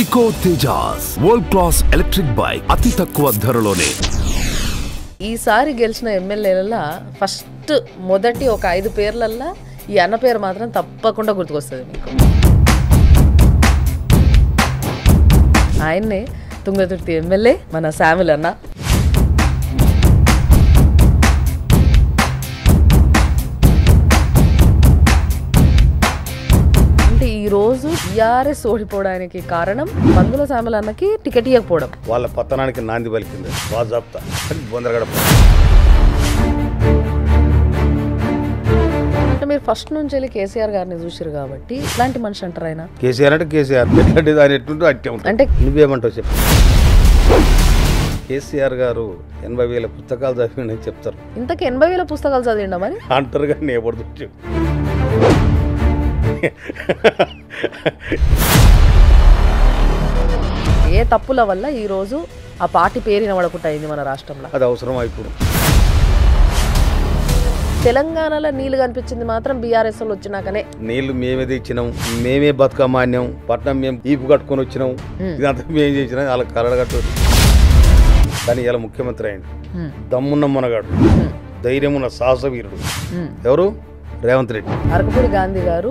ఇకో Tejas world class electric bike అతి తక్కువ ధరలోనే. ఈసారి గెలిచిన ఎమ్మెల్యేలలో ఫస్ట్ మొదటి ఒక 5 పేర్లల్లో ఈ అన్న పేరు మాత్రం తప్పకుండా గుర్తుకొస్తుంది మీకు. ఆయన్నే తుంగతుర్తి ఎమ్మెల్యే మన శామ్యూల్ అన్న. అంటే ఈరోజు టీఆర్ఎస్ ఓడిపోవడానికి కారణం మందుల శామ్యూల్ అన్నకి టికెట్ ఇవ్వకపోవడం, వాళ్ళ పతనానికి నాంది పలికింది బాజాప్తా బొందరగడ. మీరు ఫస్ట్ నుంచి వెళ్ళి కేసీఆర్ గారిని చూసారు కాబట్టి ఇలాంటి మనిషి అంటారు ఆయన. కేసీఆర్ అంటే కేసీఆర్ ఎట్లాంటి దాని ఎట్లుంటో అట్టే ఉంటుంది. అంటే నువ్వేమంటావు చెప్పు. కేసీఆర్ గారు 80,000 పుస్తకాలు చదివిండని చెప్తారు. ఇంతకు 80,000 పుస్తకాలు చదివిండా మరి అంటారు కానీ ఎప్పుడు ఏ తప్పుల వల్ల ఈరోజు ఆ పార్టీ పేరు వినబడకుండా అయింది మన రాష్ట్రంలో. అది అవసరం ఇప్పుడు. తెలంగాణలో నీళ్లు కనిపించింది మాత్రం బీఆర్ఎస్ వాళ్ళు వచ్చినాకనే. నీళ్లు మేమే తెచ్చినాం, మేమే బతుకమ్మాన్యం, పట్నం మేము ఈపు కట్టుకొని వచ్చినాం, ఇదంతా మేము చేసినాం. వాళ్ళకి కరడగట్టు. కానీ ఇలా ముఖ్యమంత్రి అయింది దమ్మున్న మునగాడు, ధైర్యమున్న సాహసవీరుడు. ఎవరు? రేవంత్ రెడ్డి. అరకపూడి గాంధీ గారు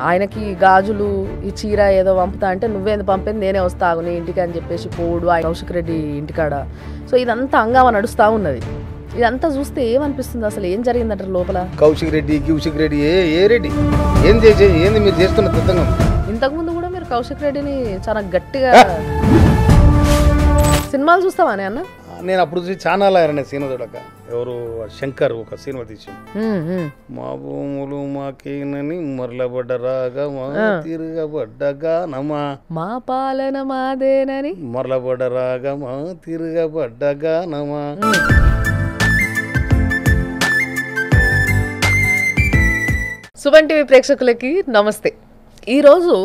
ఆయనకి గాజులు ఈ చీర ఏదో పంపుతా అంటే నువ్వేందుకు పంపింది నేనే వస్తాను నీ ఇంటికి అని చెప్పేసి పోడు ఆయన కౌశిక్ రెడ్డి ఇంటికాడ. సో ఇదంతా అంగావ నడుస్తూ ఉన్నది. ఇదంతా చూస్తే ఏమనిపిస్తుంది, అసలు ఏం జరిగిందంటారు లోపల? కౌశిక్ రెడ్డి ఏ రెడ్డి ఏం చేసే ఏంది మీరు చేస్తున్న తతంగం? ఇంతకుముందు కూడా మీరు కౌశిక్ రెడ్డిని చాలా గట్టిగా సినిమాలు చూస్తావానే అన్న? నేను అప్పుడు చూసి చాలా ఆయన సినిమా చూడక. ఎవరు? శంకర్ ఒక సినిమా తీసి మా భూములు మాకేనని మరలబడ్డరాగమా తిరగబడ్డగానమా, మా పాలన మాదేనని మరలబడ్డరాగమా తిరగబడ్డగానమా. సుమన్ టీవీ ప్రేక్షకులకి నమస్తే. ఈరోజు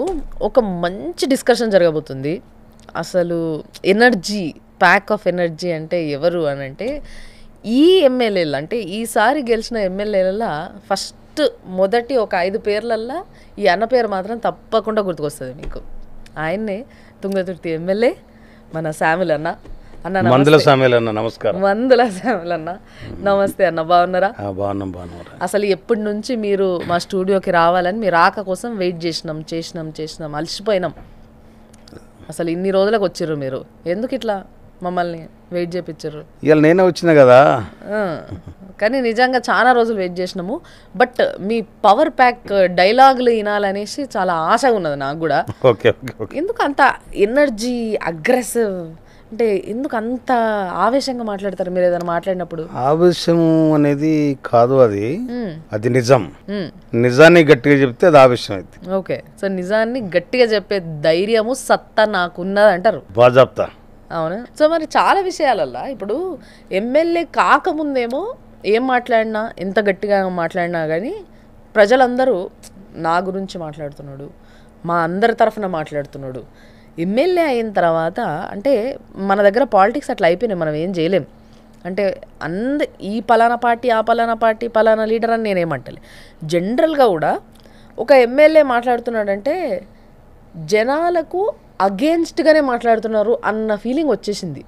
ఒక మంచి డిస్కషన్ జరగబోతుంది. అసలు ఎనర్జీ, ప్యాక్ ఆఫ్ ఎనర్జీ అంటే ఎవరు అని అంటే ఈ ఎమ్మెల్యేలు, అంటే ఈసారి గెలిచిన ఎమ్మెల్యేలలో ఫస్ట్ మొదటి ఒక 5 పేర్లల్లో ఈ అన్న పేరు మాత్రం తప్పకుండా గుర్తుకొస్తుంది మీకు. ఆయన్నే తుంగతుర్తి ఎమ్మెల్యే మన శామ్యూల్ అన్న. మందుల శామ్యూల్ అన్న నమస్కారం. మందుల శామ్యూల్ అన్న నమస్తే అన్న. బాగున్నారా? బాగున్నాం. అసలు ఎప్పటి నుంచి మీరు మా స్టూడియోకి రావాలని మీ రాక కోసం వెయిట్ చేసినాం అలసిపోయినాం. అసలు ఇన్ని రోజులకు వచ్చిర్రు మీరు, ఎందుకు ఇట్లా మమ్మల్ని వెయిట్ చేయించారు? ఇవాళ నేనే వచ్చినా కదా. కానీ నిజంగా చాలా రోజులు వెయిట్ చేసినాము. బట్ మీ పవర్ ప్యాక్ డైలాగులు వినాలనేసి చాలా ఆశగా ఉన్నది నాకు కూడా. ఎందుకు అంత ఎనర్జీ, అగ్రెసివ్, అంటే ఎందుకు అంత ఆవేశంగా మాట్లాడతారు మీరు ఏదైనా మాట్లాడినప్పుడు? ఆవేశం అనేది కాదు, అది నిజం. నిజాన్ని గట్టిగా చెప్తే అది ఆవేశం అయింది. ఓకే, సో నిజాన్ని గట్టిగా చెప్పే ధైర్యము, సత్తా నాకున్నది అంటారు. బాజాప్తా. అవునా? సో మరి చాలా విషయాలల్లో ఇప్పుడు ఎమ్మెల్యే కాకముందేమో ఏం మాట్లాడినా, ఎంత గట్టిగా మాట్లాడినా కానీ ప్రజలందరూ నా గురించి మాట్లాడుతున్నాడు, మా అందరి తరఫున మాట్లాడుతున్నాడు. ఎమ్మెల్యే అయిన తర్వాత అంటే మన దగ్గర పాలిటిక్స్ అట్లా అయిపోయినాయి, మనం ఏం చేయలేం. అంటే ఈ పలానా పార్టీ, ఆ పలానా పార్టీ, పలానా లీడర్ అని నేనేమంటలే. జనరల్గా కూడా ఒక ఎమ్మెల్యే మాట్లాడుతున్నాడంటే జనాలకు అగేన్స్ట్గానే మాట్లాడుతున్నారు అన్న ఫీలింగ్ వచ్చేసింది.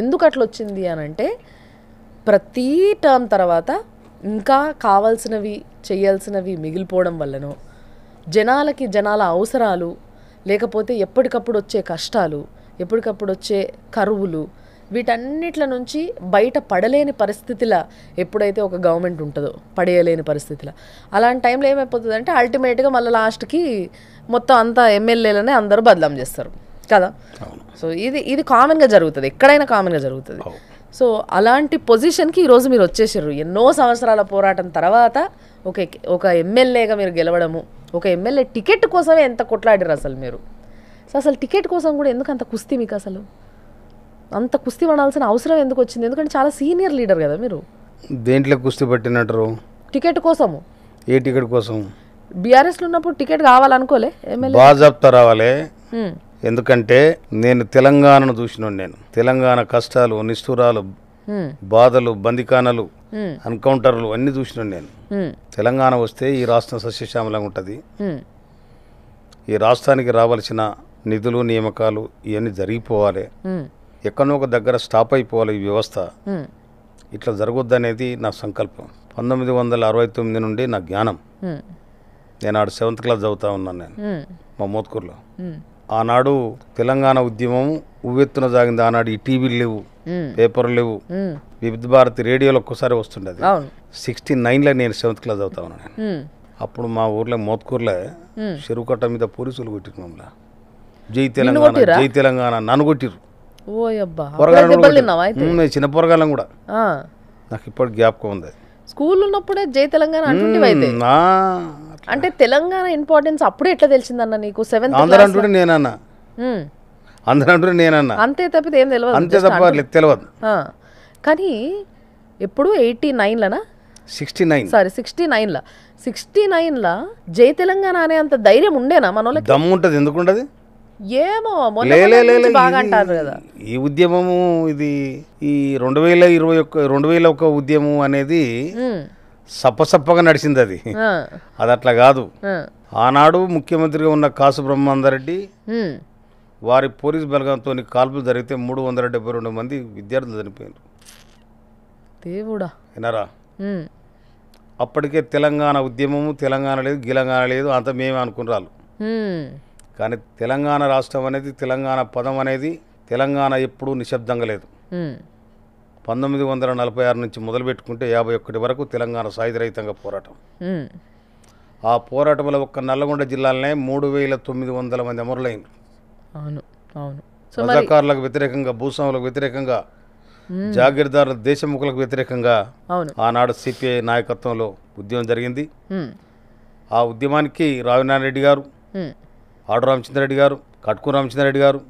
ఎందుకు అట్లా వచ్చింది అని అంటే ప్రతి టర్మ్ తర్వాత ఇంకా కావాల్సినవి చేయాల్సినవి మిగిలిపోవడం వల్లనో, జనాల అవసరాలు, లేకపోతే ఎప్పటికప్పుడు వచ్చే కష్టాలు, ఎప్పటికప్పుడు వచ్చే కరువులు, వీటన్నిట్ల నుంచి బయట పడలేని పరిస్థితిలో ఎప్పుడైతే ఒక గవర్నమెంట్ ఉంటుందో, పడేయలేని పరిస్థితిలో, అలాంటి టైంలో ఏమైపోతుంది అంటే అల్టిమేట్గా మళ్ళీ లాస్ట్కి మొత్తం అంతా ఎమ్మెల్యేలనే అందరూ బదలాం చేస్తారు కదా. సో ఇది కామన్గా జరుగుతుంది, ఎక్కడైనా కామన్గా జరుగుతుంది. సో అలాంటి పొజిషన్కి ఈరోజు మీరు వచ్చేసారు. ఎన్నో సంవత్సరాల పోరాటం తర్వాత ఒక ఎమ్మెల్యేగా మీరు గెలవడము, ఒక ఎమ్మెల్యే టికెట్ కోసమే ఎంత కొట్లాడారు అసలు మీరు. సో అసలు టికెట్ కోసం కూడా ఎందుకు అంత కుస్తీ? మీకు అసలు అంత కుస్తీ పడాల్సిన అవసరం ఎందుకు వచ్చింది? ఎందుకంటే చాలా సీనియర్ లీడర్ కదా మీరు. దేంట్లో కుస్తీ పట్టినట్టు? టికెట్ కోసము. ఏ టికెట్ కోసం? బీఆర్ఎస్లో ఉన్నప్పుడు టికెట్ కావాలనుకోలే ఎమ్మెల్యే? బాజాప్తా రావాలి. ఎందుకంటే నేను తెలంగాణను చూసినాను. నేను తెలంగాణ కష్టాలు, నిష్ఠురాలు, బాధలు, బందికానలు, ఎన్కౌంటర్లు అన్ని చూసినాను నేను. తెలంగాణ వస్తే ఈ రాష్ట్రం సస్యశ్యామలంగా ఉంటుంది. ఈ రాష్ట్రానికి రావాల్సిన నిధులు నియామకాలు ఇవన్నీ జరిగిపోవాలి, ఎక్కడో ఒక దగ్గర స్టాప్ అయిపోవాలి ఈ వ్యవస్థ, ఇట్లా జరగొద్దనేది నా సంకల్పం. 1969 నుండి నా జ్ఞానం. నేను ఆడు 7th క్లాస్ చదువుతా ఉన్నాను నేను మా మోత్కూరులో. ఆనాడు తెలంగాణ ఉద్యమం ఉవ్వెత్తున సాగింది. ఆనాడు ఈ టీవీలు లేవు, పేపర్లు లేవు, వివిధ భారతి రేడియోలో ఒక్కసారి వస్తుండేది. 69లో నేను 7th క్లాస్ చదువుతా ఉన్నాను నేను. అప్పుడు మా ఊర్లో మోత్కూరులో చెరువు కట్ట మీద పోలీసులు కొట్టిరు మమ్మల్ని. జై తెలంగాణ జై తెలంగాణ నన్ను కొట్టిరు. చిన్న పొరగాలం కూడా నాకు ఇప్పుడు జ్ఞాపకం ఉంది. స్కూల్ ఉన్నప్పుడే జై తెలంగాణ అంటే తెలంగాణ ఇంపార్టెన్స్ అప్పుడే ఎట్లా తెలిసిందన్న నీకు? 7th అందరూ అంటుంటే నేనన్నా, అందరూ అంటుంటే నేనన్నా, అంతే తప్పితే ఏం తెలియదు, అంతే తప్ప తెలియదు. కానీ ఎప్పుడు 89లోనా 69లో జై తెలంగాణ అనే అంత ధైర్యం ఉండేనా మనోళ్ళకి? దమ్ము ఉంటుంది, ఎందుకు ఉండదు ఏమో బాగా అంటారు కదా. ఈ ఉద్యమము ఇది ఈ 2021 ఉద్యమం అనేది సప్పసప్పగా నడిచింది. అది అట్లా కాదు. ఆనాడు ముఖ్యమంత్రిగా ఉన్న కాసు బ్రహ్మానందరెడ్డి వారి పోలీస్ బలగంతో కాల్పులు జరిగితే 372 మంది విద్యార్థులు చనిపోయారు. దేవుడా వినరా? అప్పటికే తెలంగాణ ఉద్యమము, తెలంగాణ లేదు గిలంగాణ లేదు అంత మేమే అనుకున్నారు. కానీ తెలంగాణ రాష్ట్రం అనేది, తెలంగాణ పదం అనేది, తెలంగాణ ఎప్పుడూ నిశ్శబ్దంగా లేదు. 1946 నుంచి మొదలు పెట్టుకుంటే 51 వరకు తెలంగాణ సాయుధరహితంగా పోరాటం. ఆ పోరాటంలో ఒక్క నల్లగొండ జిల్లాలనే 3900 మంది అమరులైంది. రజాకారులకు వ్యతిరేకంగా, భూస్వాములకు వ్యతిరేకంగా, జాగీర్దారుల దేశముఖులకు వ్యతిరేకంగా ఆనాడు సిపిఐ నాయకత్వంలో ఉద్యమం జరిగింది. ఆ ఉద్యమానికి రావినారాయణ రెడ్డి గారు, ఆడు రామచంద్రరెడ్డి గారు, కట్కు రామచంద్రరెడ్డి గారు,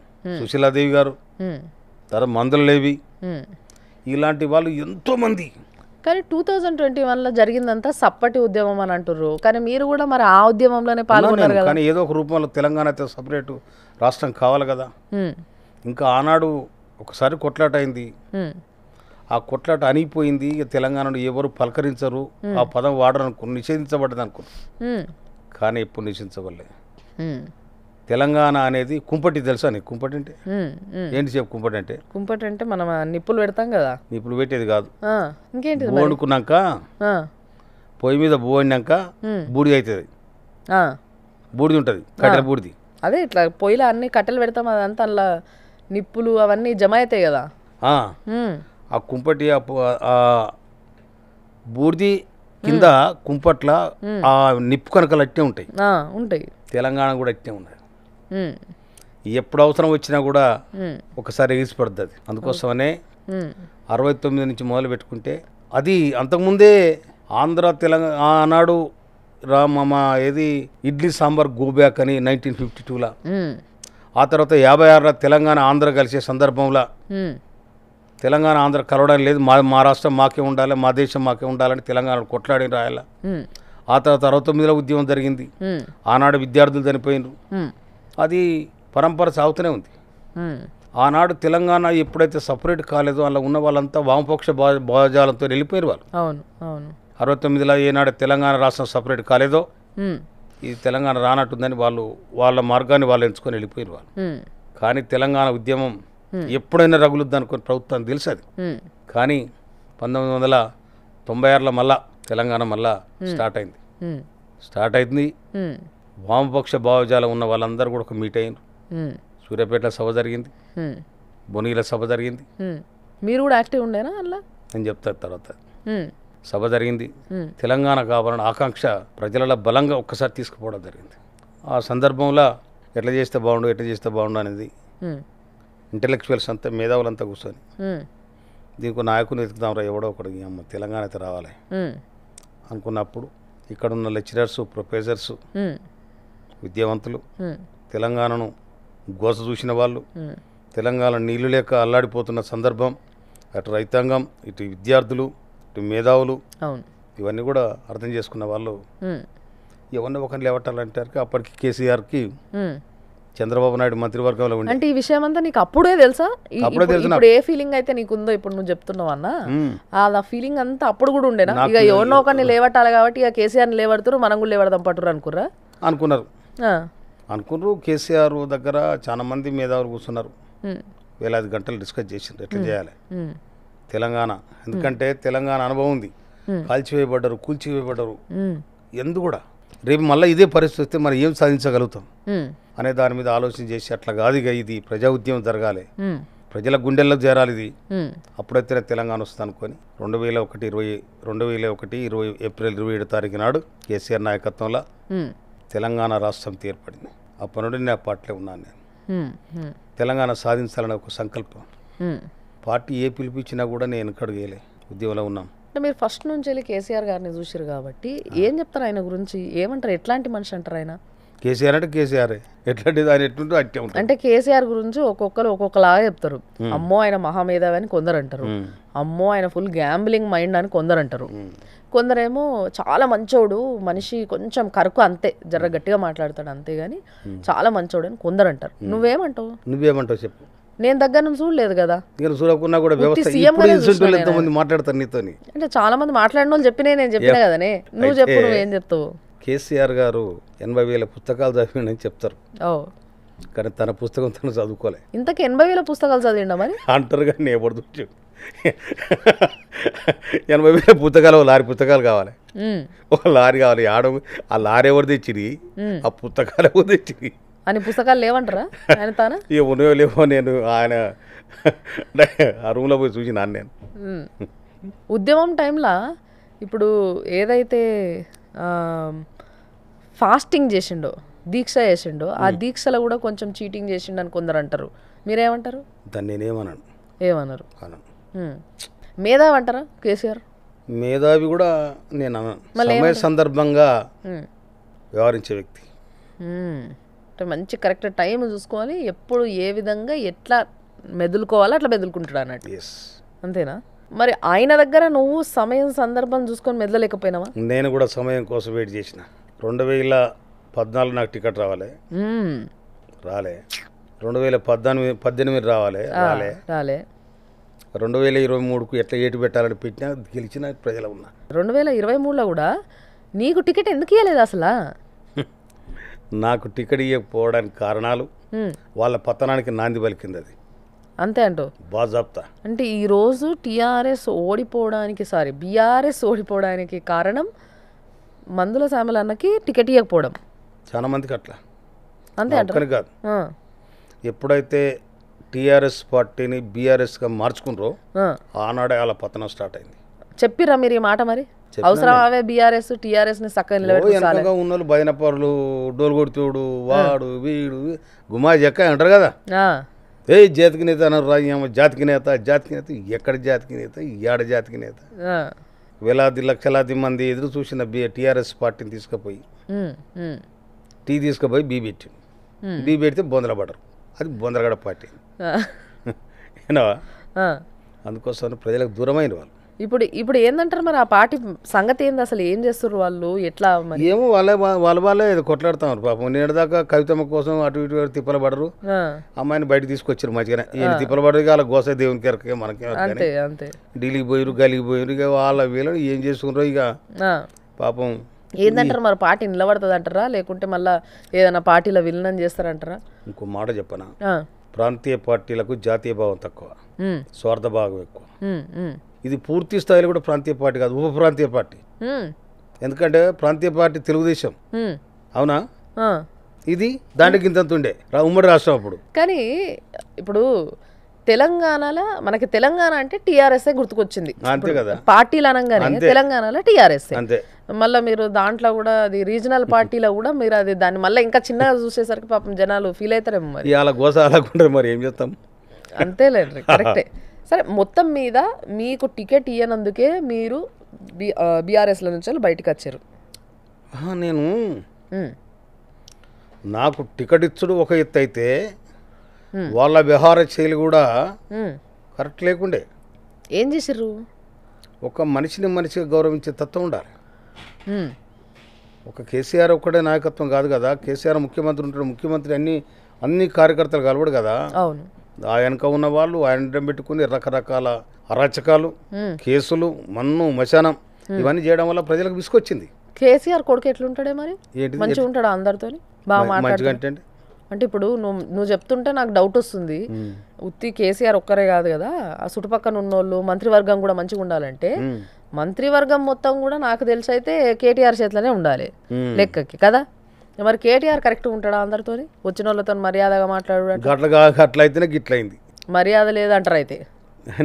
సుశీలాదేవి గారు, తర్వాత మందులలేవి, ఇలాంటి వాళ్ళు ఎంతో మంది. కానీ 2021లో జరిగిందంతా సప్పటి ఉద్యమం అని అంటుర్రు. కానీ మీరు కూడా మరి ఆ ఉద్యమంలోనే పాల్గొన్నారు కదా. కానీ ఏదో ఒక రూపంలో తెలంగాణ అయితే సపరేటు రాష్ట్రం కావాలి కదా. ఇంకా ఆనాడు ఒకసారి కొట్లాట అయింది. ఆ కొట్లాట అనిగిపోయింది. ఇక తెలంగాణలో ఎవరు పలకరించరు, ఆ పదం వాడరు, నిషేధించబడ్డది అనుకున్నారు. కానీ ఎప్పుడు నిషేధించబడలే. తెలంగాణ అనేది కుంపటి తెలుసా నీకు? కుంపటి అంటే ఏంటి చెప్పు? కుంపటి అంటే మనం నిప్పులు పెడతాం కదా. నిప్పులు పెట్టేది కాదు. ఇంకేంటి? బూ వండుకున్నాక పొయ్యి మీద బూ వండినాక బూడిది అవుతుంది. బూడిది ఉంటుంది, కట్టెల బూడిది. అదే ఇట్లా పొయ్యిలో అన్ని కట్టెలు పెడతాం, అదంతా అలా నిప్పులు అవన్నీ జమ అవుతాయి కదా. ఆ కుంపటి ఆ బూడిది కింద కుంపట్ల ఆ నిప్పు కనకలు అట్టే ఉంటాయి. తెలంగాణ కూడా అట్టే ఉన్నాయి. ఎప్పుడు అవసరం వచ్చినా కూడా ఒకసారి ఎగిసి పడుతుంది. అందుకోసమనే 69 నుంచి మొదలు పెట్టుకుంటే అది అంతకుముందే ఆంధ్ర తెలంగాణ ఆనాడు ఏది ఇడ్లీ సాంబార్ గోబ్యాక్ అని 1952లో, ఆ తర్వాత 56లో తెలంగాణ ఆంధ్ర కలిసే సందర్భంలో తెలంగాణ ఆంధ్ర కలవడం లేదు, మా రాష్ట్రం మాకే ఉండాలి, మా దేశం మాకే ఉండాలని తెలంగాణ కొట్లాడి రాయాల. ఆ తర్వాత 69లో ఉద్యమం జరిగింది. ఆనాడు విద్యార్థులు చనిపోయినారు. అది పరంపర సాగుతూనే ఉంది. ఆనాడు తెలంగాణ ఎప్పుడైతే సపరేట్ కాలేదో అలా ఉన్న వాళ్ళంతా వామపక్ష భావజాలంతో వెళ్ళిపోయారు వాళ్ళు. 69లో ఏనాడు తెలంగాణ రాష్ట్రం సపరేట్ కాలేదో ఈ తెలంగాణ రానట్టుందని వాళ్ళు వాళ్ళ మార్గాన్ని వాళ్ళు ఎంచుకొని వెళ్ళిపోయారు వాళ్ళు. కానీ తెలంగాణ ఉద్యమం ఎప్పుడైనా రగులుద్ది అనుకుని ప్రభుత్వానికి తెలుసు అది. కానీ 1996లో మళ్ళా తెలంగాణ మళ్ళా స్టార్ట్ అయింది. వామపక్ష భావజాలం ఉన్న వాళ్ళందరూ కూడా ఒక మీట్ అయ్యారు. సూర్యాపేటలో సభ జరిగింది, బొనీల సభ జరిగింది. మీరు కూడా యాక్టివ్ ఉండేనా అలా? నేను చెప్తాను తర్వాత. సభ జరిగింది. తెలంగాణ కావాలని ఆకాంక్ష ప్రజల బలంగా ఒక్కసారి తీసుకుపోవడం జరిగింది. ఆ సందర్భంలో ఎట్లా చేస్తే బాగుండు అనేది ఇంటలెక్చువల్స్ అంతా, మేధావులంతా కూర్చొని దీనికి నాయకుని వెతుకుదాంరా, ఎవడో ఒకటి తెలంగాణ అయితే రావాలి అనుకున్నప్పుడు ఇక్కడున్న లెక్చరర్స్, ప్రొఫెసర్స్, విద్యావంతులు, తెలంగాణను గోస చూసిన వాళ్ళు, తెలంగాణ నీళ్లు లేక అల్లాడిపోతున్న సందర్భం, అటు రైతాంగం, ఇటు విద్యార్థులు, ఇటు మేధావులు, ఇవన్నీ కూడా అర్థం చేసుకున్న వాళ్ళు ఎవరిని ఒకరిని లేవట్టాలంటారు. అప్పటికి కేసీఆర్కి చంద్రబాబు నాయుడు మంత్రివర్గంలో ఉండి. అంటే ఈ విషయం అంతా నీకు అప్పుడే తెలుసా? ఇప్పుడు ఏ ఫీలింగ్ అయితే నీకుందో ఇప్పుడు నువ్వు చెప్తున్నావు అన్న, ఆ ఫీలింగ్ అంతా అప్పుడు కూడా ఉండేనా? ఇక ఎవరినో ఒకరిని లేవట్టాలి కాబట్టి ఇక కేసీఆర్ని లేవడుతురు, మనం కూడా లేవడదాం పట్టురు అనుకున్నారు. అనుకున్నారు కేసీఆర్ దగ్గర చాలా మంది మేధావులు కూర్చున్నారు, ఉమ్, వేలాది గంటలు డిస్కస్ చేసిండ్రు ఎట్లా చేయాలి ఉమ్, తెలంగాణ. ఎందుకంటే తెలంగాణ అనుభవం ఉంది, కాల్చివేయబడ్డరు, కూల్చివేయబడ్డరు, ఉమ్, ఎందు కూడా రేపు మళ్ళీ ఇదే పరిస్థితి వస్తే మనం ఏం సాధించగలుగుతాం ఉమ్, అనే దాని మీద ఆలోచన చేసి అట్లా కాదు ఇక ఇది ప్రజా ఉద్యమం జరగాలి, ఉమ్, ప్రజల గుండెల్లో చేరాలి ఇది, ఉమ్, అప్పుడైతే తెలంగాణ వస్తుంది అనుకొని 2001 ఏప్రిల్ 27 తారీఖు నాడు కేసీఆర్ నాయకత్వంలో ఉమ్, తెలంగాణ రాష్ట్ర సమితి ఏర్పడింది. అప్పటి నుండి నేను ఆ పార్టీలో ఉన్నాను. నేను ఉమ్, ఉమ్, తెలంగాణ సాధించాలనే ఒక సంకల్పం, ఉమ్. పార్టీ ఏ పిలిపించినా కూడా నేను వెనకడుగేలే, ఉద్యమంలో ఉన్నాం. అంటే మీరు ఫస్ట్ నుంచి వెళ్ళి కేసీఆర్ గారిని చూసారు కాబట్టి ఏం చెప్తారు ఆయన గురించి, ఏమంటారు, ఎట్లాంటి మనిషి అంటారు ఆయన? కేసీఆర్ అంటే కేసీఆర్, ఎట్లాంటిది ఆయన ఎట్లుంటో అట్టే ఉంటుంది. అంటే కేసీఆర్ గురించి ఒక్కొక్కరు ఒక్కొక్కలాగా చెప్తారు. అమ్మో ఆయన మహామేధావి అని కొందరు అంటారు, అమ్మో ఆయన ఫుల్ గ్యాంబ్లింగ్ మైండ్ అని కొందరు అంటారు, కొందరేమో చాలా మంచోడు మనిషి, కొంచెం కరుకు అంతే, జర్ర గట్టిగా మాట్లాడతాడు అంతే గాని చాలా మంచోడు అని కొందరు అంటారు. నువ్వేమంటావు? నువ్వేమంటావు చెప్పు. నేను దగ్గర నుంచి చూడలేదు కదా, నేను చూడకున్నా కూడా వ్యవస్థ సీఎం ఇప్పుడు ఇన్సెంటివ్లు ఎంతమంది మాట్లాడతారు నీతోని. అంటే చాలా మంది మాట్లాడిన వాళ్ళు చెప్పినా నేను చెప్పినా కదనే, నువ్వు చెప్పు, నువ్వేం చెప్తావు? కేసీఆర్ గారు 80,000 పుస్తకాలు చదివిండని చెప్తారు, ఓ కానీ తన పుస్తకం తను చదువుకోలే. ఇంతకు 80,000 పుస్తకాలు చదివిండా మరి? అంటారు కానీ నేను ఎప్పుడు చూసి 80,000 పుస్తకాలు, ఒక లారీ పుస్తకాలు కావాలి, ఉమ్, ఒక లారీ కావాలి. ఆ లారీ ఎవరు తెచ్చిరి, ఆ పుస్తకాలు ఎవరు తెచ్చిరి అని పుస్తకాలు లేవంటారా ఆయన తాన? ఇక ఉన్నాయో లేవో నేను ఆయన ఆ రూమ్లో పోయి చూసినాను నేను. ఉద్యమం టైంలో ఇప్పుడు ఏదైతే ఫాస్టింగ్ చేసిండో, దీక్ష చేసిండో, ఆ దీక్షలో కూడా కొంచెం చీటింగ్ చేసిండు అని కొందరు అంటారు. మీరేమంటారు? దాన్ని నేనేమన్నాను, ఏమన్నారు? అన్నాను. మేధావి అంటారా కేసీఆర్? మేధావి కూడా నేను అన్నాను, సమయ సందర్భంగా వ్యవహరించే వ్యక్తి. అంటే మంచి కరెక్ట్ టైం చూసుకోవాలి, ఎప్పుడు ఏ విధంగా ఎట్లా మెదులుకోవాలో అట్లా మెదులుకుంటాడు అన్నట్టు. ఎస్, అంతేనా? మరి ఆయన దగ్గర నువ్వు సమయం సందర్భం చూసుకొని మెదలలేకపోయినావా? నేను కూడా సమయం కోసం వెయిట్ చేసిన. 2014 నాకు టికెట్ రాలే 2018 రాలే 2023కు ఎట్లా ఏటు పెట్టాలని పెట్టినా గెలిచిన ప్రజలు ఉన్నా. 2023లో కూడా నీకు టికెట్ ఎందుకు ఇవ్వలేదు అసలు? నాకు టికెట్ ఇవ్వకపోవడానికి కారణాలు వాళ్ళ పతనానికి నాంది పలికింది అది. అంతే అంటూ బాజాప్తా. అంటే ఈరోజు బీఆర్ఎస్ ఓడిపోవడానికి కారణం మందుల శ్యామల అన్నకి టికెట్ ఇవ్వకపోవడం. చాలా మందికి అట్లా, అంతే అంటారు కాదు. ఎప్పుడైతే టీఆర్ఎస్ పార్టీని బీఆర్ఎస్గా మార్చుకున్నారో ఆనాడే వాళ్ళ పతనం స్టార్ట్ అయింది. చెప్పిరా మీరు ఈ మాట? మరి అవసరం అవే బీఆర్ఎస్ టీఆర్ఎస్ ని చక్కగా నిలబెట్టుకోవాలి. ఉన్నోళ్ళు భజనపరులు, డోలు కొడుతుడు, వాడు వీడు గుమా చెక్క అంటారు కదా, ఏ జాతికి నేత అన్నారు, జాతికి నేత ఎక్కడ జాతికి నేత, ఏడ జాతికి నేత. వేలాది లక్షలాది మంది ఎదురు చూసిన టీఆర్ఎస్ పార్టీని తీసుకుపోయి తీసుకుపోయి బీ పెడితే బొందల పడరు. అది బొందరగడ పార్టీ. ఏనావా? అందుకోసం ప్రజలకు దూరమైన వాళ్ళు. ఇప్పుడు ఏందంటారు మరి? ఆ పార్టీ సంగతి ఏంది అసలు? ఏం చేస్తారు వాళ్ళు? ఎట్లా మరి? ఏమో వాళ్ళే కొట్లాడుతున్నారు పాపం. నేను దాకా కవితమ్మ కోసం అటు ఇటు తిప్పల పడరు, అమ్మాయిని బయట తీసుకొచ్చారు మంచిగానే. ఈయన తిప్పల పడరు, వాళ్ళ గోస దేవునికి ఎరకే, మనకేం అంతే. ఢిల్లీకి పోయారు, గలికి పోయారు. ఇక వాళ్ళ వీళ్ళు ఏం చేసుకున్నారు ఇక పాపం. ఏందంటారు మరి? పార్టీ నిలబడుతుంది అంటారా, లేకుంటే మళ్ళీ ఏదైనా పార్టీలో విలీనం చేస్తారంటారా? ఇంకో మాట చెప్పనా, ప్రాంతీయ పార్టీలకు జాతీయ భావం తక్కువ, స్వార్థ భావం ఎక్కువ. ఇది పూర్తి స్థాయిలో కూడా ప్రాంతీయ పార్టీ కాదు, ఉప ప్రాంతీయ పార్టీ. ఎందుకంటే ప్రాంతీయ పార్టీ తెలుగుదేశం, అవునా? ఇది దాంట్లోకి ఇంత ఉండే ఉమ్మడి రాష్ట్రం అప్పుడు. కానీ ఇప్పుడు తెలంగాణలో మనకి తెలంగాణ అంటే టీఆర్ఎస్ఏ గుర్తుకొచ్చింది. అంతే కదా, పార్టీలు అనగానే తెలంగాణలో టీఆర్ఎస్. అంతే. మళ్ళీ మీరు దాంట్లో కూడా అది రీజనల్ పార్టీలో కూడా మీరు అది దాన్ని మళ్ళీ ఇంకా చిన్నగా చూసేసరికి పాపం జనాలు ఫీల్ అవుతారేమో. మరి అలా గోస అలాగుంటారు, మరి ఏం చేస్తాం. అంతేలేండి, కరెక్టే. సరే, మొత్తం మీద మీకు టికెట్ ఇయ్యనందుకే మీరు బీఆర్ఎస్ల నుంచి బయటకు వచ్చారు. నేను నాకు టికెట్ ఇచ్చుడు ఒక ఎత్తు అయితే వాళ్ళ వ్యవహార శైలి కూడా కరెక్ట్ లేకుండే. ఏం చేసిర్రు? ఒక మనిషిగా గౌరవించే తత్వం ఉండాలి. ఒక కేసీఆర్ ఒక్కడే నాయకత్వం కాదు కదా, కేసీఆర్ ముఖ్యమంత్రి ఉంటాడు, ముఖ్యమంత్రి అన్ని కార్యకర్తలు కలవడు కదా. అవును. ఆ వెనక ఉన్న వాళ్ళు ఆయన పెట్టుకుని రకరకాల అరాచకాలు, కేసులు, మన్ను మశానం ఇవన్నీ చేయడం వల్ల ప్రజలకు విసుకొచ్చింది. కేసీఆర్ కొడుకు ఎట్లుంటాడే మరి? మంచిగా ఉంటాడా అందరితోని? బాగా మంచిగా మాట్లాడుతున్నారు అంటే అండి అంటే ఇప్పుడు నువ్వు చెప్తుంటే నాకు డౌట్ వస్తుంది. ఉత్తి కేసీఆర్ ఒక్కరే కాదు కదా, ఆ చుట్టుపక్కల ఉన్నోళ్ళు మంత్రివర్గం కూడా మంచిగా ఉండాలంటే మంత్రివర్గం మొత్తం కూడా నాకు తెలిసి అయితే కేటీఆర్ చేతిలోనే ఉండాలి లెక్కకి కదా. మరి కేటీఆర్ కరెక్ట్ ఉంటాడా అందరితో వచ్చిన వాళ్ళతో మర్యాదగా మాట్లాడు? అట్లా అయితేనే గిట్లయింది. మర్యాద లేదంటారు అయితే.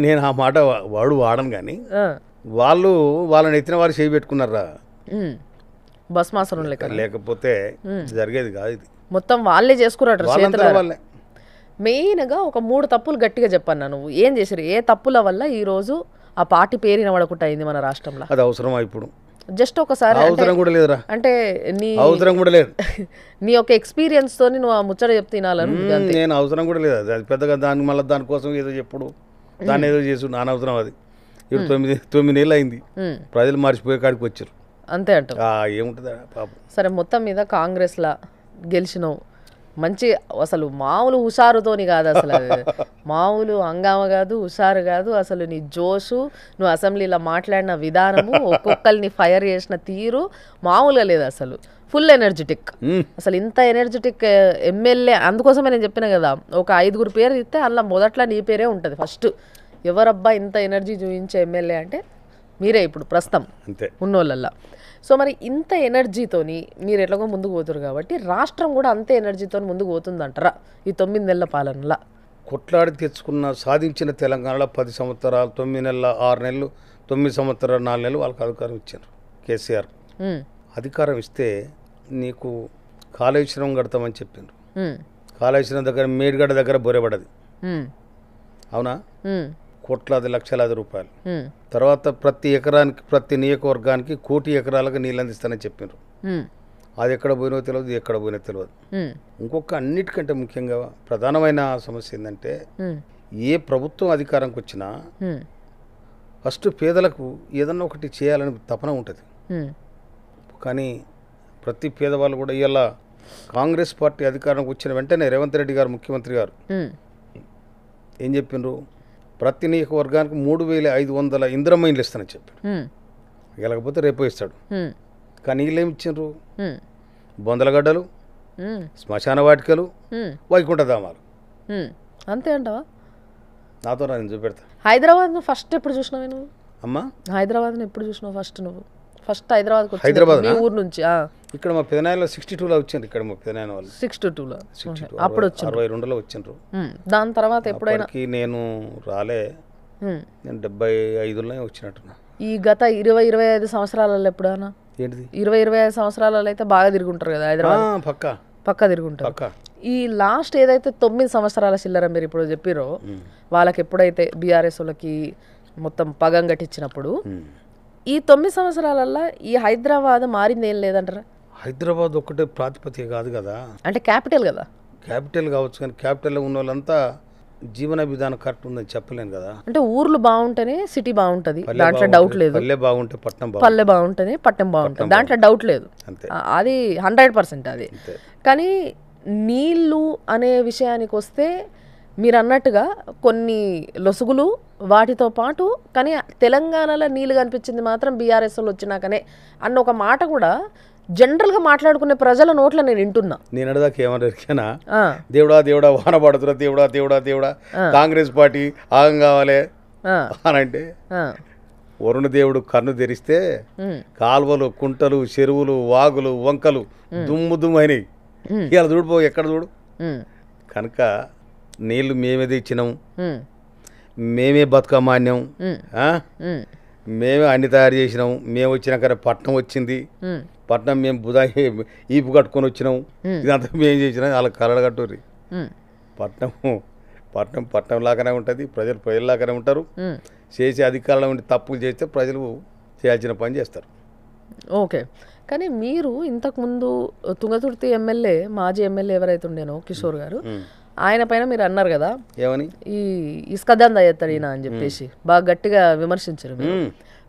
నేను ఆ మాట వాడు వాడను కానీ వాళ్ళని ఎత్తిన వారు చేయి పెట్టుకున్నారా బస్ మాసరం లెక్క. లేకపోతే జరిగేది కాదు. ఇది మొత్తం వాళ్ళే చేసుకున్నట్టు చేతులు. వాళ్ళే మెయిన్గా ఒక 3 తప్పులు గట్టిగా చెప్పాను. నువ్వు ఏం చేసారు? ఏ తప్పుల వల్ల ఈరోజు ఆ పార్టీ పేరిన పడకుండా అయింది మన రాష్ట్రంలో? అది అవసరమా ఇప్పుడు? జస్ట్ ఒకసారి అవసరం కూడా లేదురా. అంటే నీ అవసరం కూడా లేదు. నీ యొక్క ఎక్స్పీరియన్స్ తోని నువ్వు ఆ ముచ్చట చెప్తున్నాను. నేను అవసరం కూడా లేదు. అది పెద్దగా దానికి మళ్ళీ దానికోసం ఏదో చెప్పుడు దాన్ని ఏదో చేసు నాన్న అవసరం. అది ఇప్పుడు 9 నెలలు అయింది. ప్రజలు మర్చిపోయే కాడికి వచ్చారు అంతే అంటారు. ఏముంటుంది పాపం. సరే, మొత్తం మీద కాంగ్రెస్లా గెలిచినావు. మంచి అసలు మామూలు హుషారుతోని కాదు, అసలు మామూలు హంగామ కాదు, హుషారు కాదు. అసలు నీ జోషు, నువ్వు అసెంబ్లీలో మాట్లాడిన విధానము, ఒక్కొక్కరిని ఫైర్ చేసిన తీరు మామూలుగా లేదు. అసలు ఫుల్ ఎనర్జెటిక్. అసలు ఇంత ఎనర్జెటిక్ ఎమ్మెల్యే, అందుకోసమే నేను చెప్పిన కదా, ఒక 5 పేరు ఇస్తే అందులో మొదట్లో నీ పేరే ఉంటుంది ఫస్ట్. ఎవరబ్బా ఇంత ఎనర్జీ చూపించే ఎమ్మెల్యే అంటే మీరే ఇప్పుడు ప్రస్తుతం ఉన్నోళ్ళల్లా. సో మరి ఇంత ఎనర్జీతోని మీరు ఎట్లాగో ముందుకు పోతారు కాబట్టి రాష్ట్రం కూడా అంతే ఎనర్జీతో ముందుకు పోతుందంటారా ఈ 9 నెలల పాలనలో? కొట్లాడి తెచ్చుకున్న సాధించిన తెలంగాణలో 10 సంవత్సరాలు 9 నెలల 6 నెలలు 9 సంవత్సరాలు 4 నెలలు వాళ్ళకి అధికారం ఇచ్చారు. కేసీఆర్ అధికారం ఇస్తే నీకు కాళేశ్వరం కడతామని చెప్పిండ్రు. కాళేశ్వరం దగ్గర మేడిగడ్డ దగ్గర బొరెపడది, అవునా? కోట్లాది లక్షలాది రూపాయలు. తర్వాత ప్రతి ఎకరానికి ప్రతి నియోజకవర్గానికి 1 కోటి ఎకరాలకు నీళ్ళు అందిస్తానని చెప్పినారు. అది ఎక్కడ పోయినో తెలియదు, ఎక్కడ పోయినో తెలియదు. ఇంకొక అన్నిటికంటే ముఖ్యంగా ప్రధానమైన సమస్య ఏంటంటే ఏ ప్రభుత్వం అధికారంకి వచ్చినా ఫస్ట్ పేదలకు ఏదన్నా ఒకటి చేయాలని తపన ఉంటుంది. కానీ ప్రతి పేదవాళ్ళు కూడా ఇలా కాంగ్రెస్ పార్టీ అధికారంకి వచ్చిన వెంటనే రేవంత్ రెడ్డి గారు ముఖ్యమంత్రి గారు ఏం చెప్పిండ్రు? ప్రతి నియోజకవర్గానికి 3500 ఇందిరమ్మ ఇండ్లు ఇస్తానని చెప్పాడు. వెళ్ళకపోతే రేపు ఇస్తాడు. కానీ వీళ్ళు ఏమి ఇచ్చిండ్రు? బొందలగడ్డలు, శ్మశాన వాటికలు, వైకుంఠ ధామాలు. అంతే అంటావా? నాతో నేను చూపెడతా. హైదరాబాద్ ఫస్ట్ ఎప్పుడు చూసినావు నువ్వు? అమ్మా, హైదరాబాద్ ఎప్పుడు చూసినావు ఫస్ట్ నువ్వు? ఫస్ట్ హైదరాబాద్ ఊరు నుంచి ఇక్కడ మా పెదనాయనలో 62లో వచ్చిండ్రు. ఇక్కడ మా పెదనాయన వాళ్ళు 62లో అప్పుడు వచ్చి 62లో వచ్చిండ్రు. దాని తర్వాత ఎప్పుడైనా నేను రాలే, నేను 75లోనే వచ్చినట్టున్నా. ఈ గత 20-25 సంవత్సరాలలో ఎప్పుడైనా ఏంటిది 20-25 సంవత్సరాలలో అయితే బాగా తిరుగుంటారు కదా హైదరాబాద్? పక్కా తిరుగుంటారు. ఈ లాస్ట్ ఏదైతే 9 సంవత్సరాల చిల్లర మీరు ఇప్పుడు చెప్పిరో వాళ్ళకి ఎప్పుడైతే బీఆర్ఎస్ వాళ్ళకి మొత్తం పగం కట్టించినప్పుడు ఈ 9 సంవత్సరాలల్లో ఈ హైదరాబాద్ మారింది ఏం లేదంటారా? హైదరాబాద్ ఒక్కటే ప్రాతిపదిక కాదు కదా, అంటే క్యాపిటల్ కదా. క్యాపిటల్ కావచ్చు కానీ క్యాపిటల్లో ఉన్న వాళ్ళంతా జీవన విధానం కరెక్ట్ ఉందని చెప్పలేను కదా. అంటే ఊర్లు బాగుంటేనే సిటీ బాగుంటుంది, దాంట్లో డౌట్ లేదు. పల్లె బాగుంటే పట్టణం పల్లె బాగుంటేనే పట్టణం బాగుంటుంది, దాంట్లో డౌట్ లేదు. అది 100% అది. కానీ నీళ్ళు అనే విషయానికి వస్తే మీరు అన్నట్టుగా కొన్ని లొసుగులు వాటితో పాటు, కానీ తెలంగాణలో నీళ్ళు కనిపించింది మాత్రం బీఆర్ఎస్ వాళ్ళు వచ్చినాకనే అన్న ఒక మాట కూడా జనరల్గా మాట్లాడుకునే ప్రజల నోట్ల నేను వింటున్నా. నేను అడదాకా ఏమన్నా దేవుడా దేవుడా వాన పడుతురా, దేవుడా దేవుడా దేవుడా కాంగ్రెస్ పార్టీ ఆగం కావాలి అని అంటే వరుణ దేవుడు కన్ను తెరిస్తే కాల్వలు, కుంటలు, చెరువులు, వాగులు, వంకలు దుమ్ము దుమ్ము అయినాయి. ఇవాళ చూడిపో ఎక్కడ చూడు. కనుక నీళ్లు మేమే తెచ్చినాం, మేమే బతుకమాన్యం, మేమే అన్ని తయారు చేసినాం. మేము వచ్చినాక పట్నం వచ్చింది, పట్నం మేము ఈపు కట్టుకొని వచ్చినాం. ఇదంతా మేము చేసినాం. వాళ్ళకి కలడగట్టుర్రి. పట్నం లాగానే ఉంటుంది, ప్రజలాగానే ఉంటారు. చేసే అధికారంలో ఉండి తప్పులు చేస్తే ప్రజలు చేయాల్సిన పని చేస్తారు. ఓకే, కానీ మీరు ఇంతకుముందు తుంగతుర్తి ఎమ్మెల్యే, మాజీ ఎమ్మెల్యే ఎవరైతే ఉండేనో కిషోర్ గారు, ఆయన పైన మీరు అన్నారు కదా ఏమని, ఈ ఇసుక దందా ఎత్తాడు ఈయన అని చెప్పేసి బాగా గట్టిగా విమర్శించారు మీరు.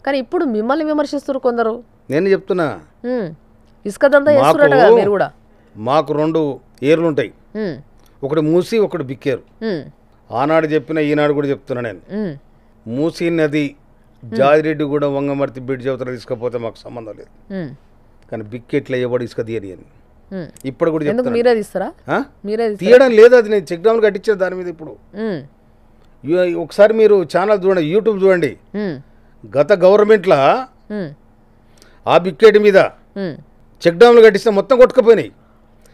కానీ ఇప్పుడు మిమ్మల్ని విమర్శిస్తారు కొందరు. నేను చెప్తున్నా ఇసుక దందా చేస్తున్నట్టుగా మీరు కూడా. మాకు 2 ఏర్లు ఉంటాయి, ఒకటి మూసి ఒకటి బిక్కేరు. ఆనాడు చెప్పిన ఈనాడు కూడా చెప్తున్నా నేను. మూసీ నది జాజిరెడ్డి కూడా వంగమర్తి బిడ్డ చెబుతారు తీసుకపోతే మాకు సంబంధం లేదు. కానీ బిక్కెట్లా ఎవడు ఇసుక తీయని అని ఇప్పుడు కూడా ఎందుకు చెప్తాను మీరే తీస్తారా? ఆ? మీరే తీయడం లేదు, అది నేను చెక్ డౌన్ కట్టించాను దాని మీద. ఇప్పుడు ఒకసారి మీరు ఛానల్ చూడండి, యూట్యూబ్ చూడండి. గత గవర్నమెంట్లో ఆ బిక్కేటి మీద చెక్ డ్యామ్లు కట్టిస్తే మొత్తం కొట్టుకుపోయినాయి.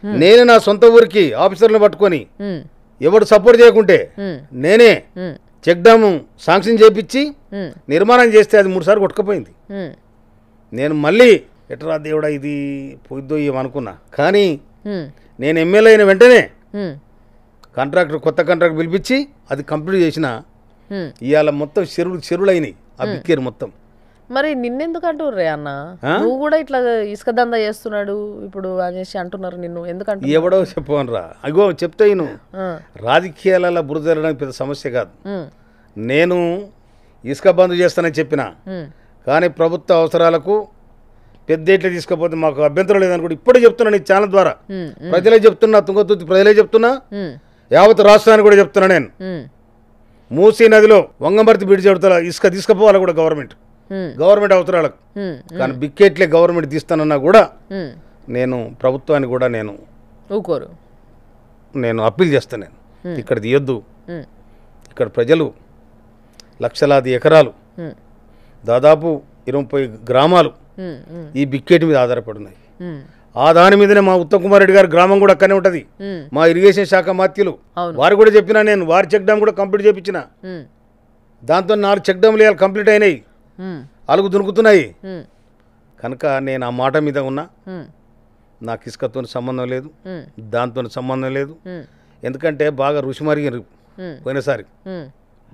నేనే నా సొంత ఊరికి ఆఫీసర్లను పట్టుకొని ఎవరు సపోర్ట్ చేయకుంటే నేనే చెక్ డ్యాము శాంక్షన్ చేపించి నిర్మాణం చేస్తే అది 3 సార్లు కొట్టుకుపోయింది. నేను మళ్ళీ ఎట్రా దేవుడా ఇది పోయిద్దో ఏమనుకున్నా, కానీ నేను ఎమ్మెల్యే అయిన వెంటనే కొత్త కాంట్రాక్టర్ పిలిపించి అది కంప్లీట్ చేసిన. ఇవాళ మొత్తం చెరువులైనాయి ఆ బిక్కేరు మొత్తం. మరి నిన్నెందుకు అంటుర్రే అన్న? నువ్వు కూడా ఇట్లా ఇసుక దందా చేస్తున్నాడు ఇప్పుడు అనేసి అంటున్నారు నిన్ను, ఎందుకంటే ఎవడో చెప్పనరా. అగో చెప్తే రాజకీయాలలో బురదలడానికి పెద్ద సమస్య కాదు. నేను ఇసుక బంద్ చేస్తానని చెప్పిన, కానీ ప్రభుత్వ అవసరాలకు పెద్ద ఎట్లా తీసుకపోతే మాకు అభ్యంతరం లేదని కూడా ఇప్పుడే చెప్తున్నా. నీ ఛానల్ ద్వారా ప్రజలే చెప్తున్నా, తుంగతుర్తి ప్రజలే చెప్తున్నా, యావత్ రాష్ట్రానికి కూడా చెప్తున్నా. నేను మూసీ నదిలో వంగమర్తి బ్రిడ్జ్ చెబుతా ఇసుక తీసుకుపోవాలి కూడా గవర్నమెంట్ అవసరాలకు. కానీ బిక్కెట్లే గవర్నమెంట్ తీస్తానన్నా కూడా నేను ప్రభుత్వానికి కూడా నేను ఊకోరు, నేను అప్పీల్ చేస్తాను. నేను ఇక్కడ తీయొద్దు. ఇక్కడ ప్రజలు లక్షలాది ఎకరాలు, దాదాపు 20 గ్రామాలు ఈ బిక్కేటి మీద ఆధారపడి ఉన్నాయి. ఆ దాని మీదనే మా ఉత్తమ్ కుమార్ రెడ్డి గారి గ్రామం కూడా అక్కడనే ఉంటుంది. మా ఇరిగేషన్ శాఖ మాత్యులు వారు కూడా చెప్పినా, నేను వారి చెక్ డ్యామ్ కూడా కంప్లీట్ చేయించిన. దాంతో 4 చెక్ డ్యామ్లు ఇవాళ కంప్లీట్ అయినాయి, అలుగు దునుకుతున్నాయి. కనుక నేను ఆ మాట మీద ఉన్నా. నాకు ఇసుకతో సంబంధం లేదు, దాంతో సంబంధం లేదు. ఎందుకంటే బాగా రుచి మరిగినారు పోయినసారి,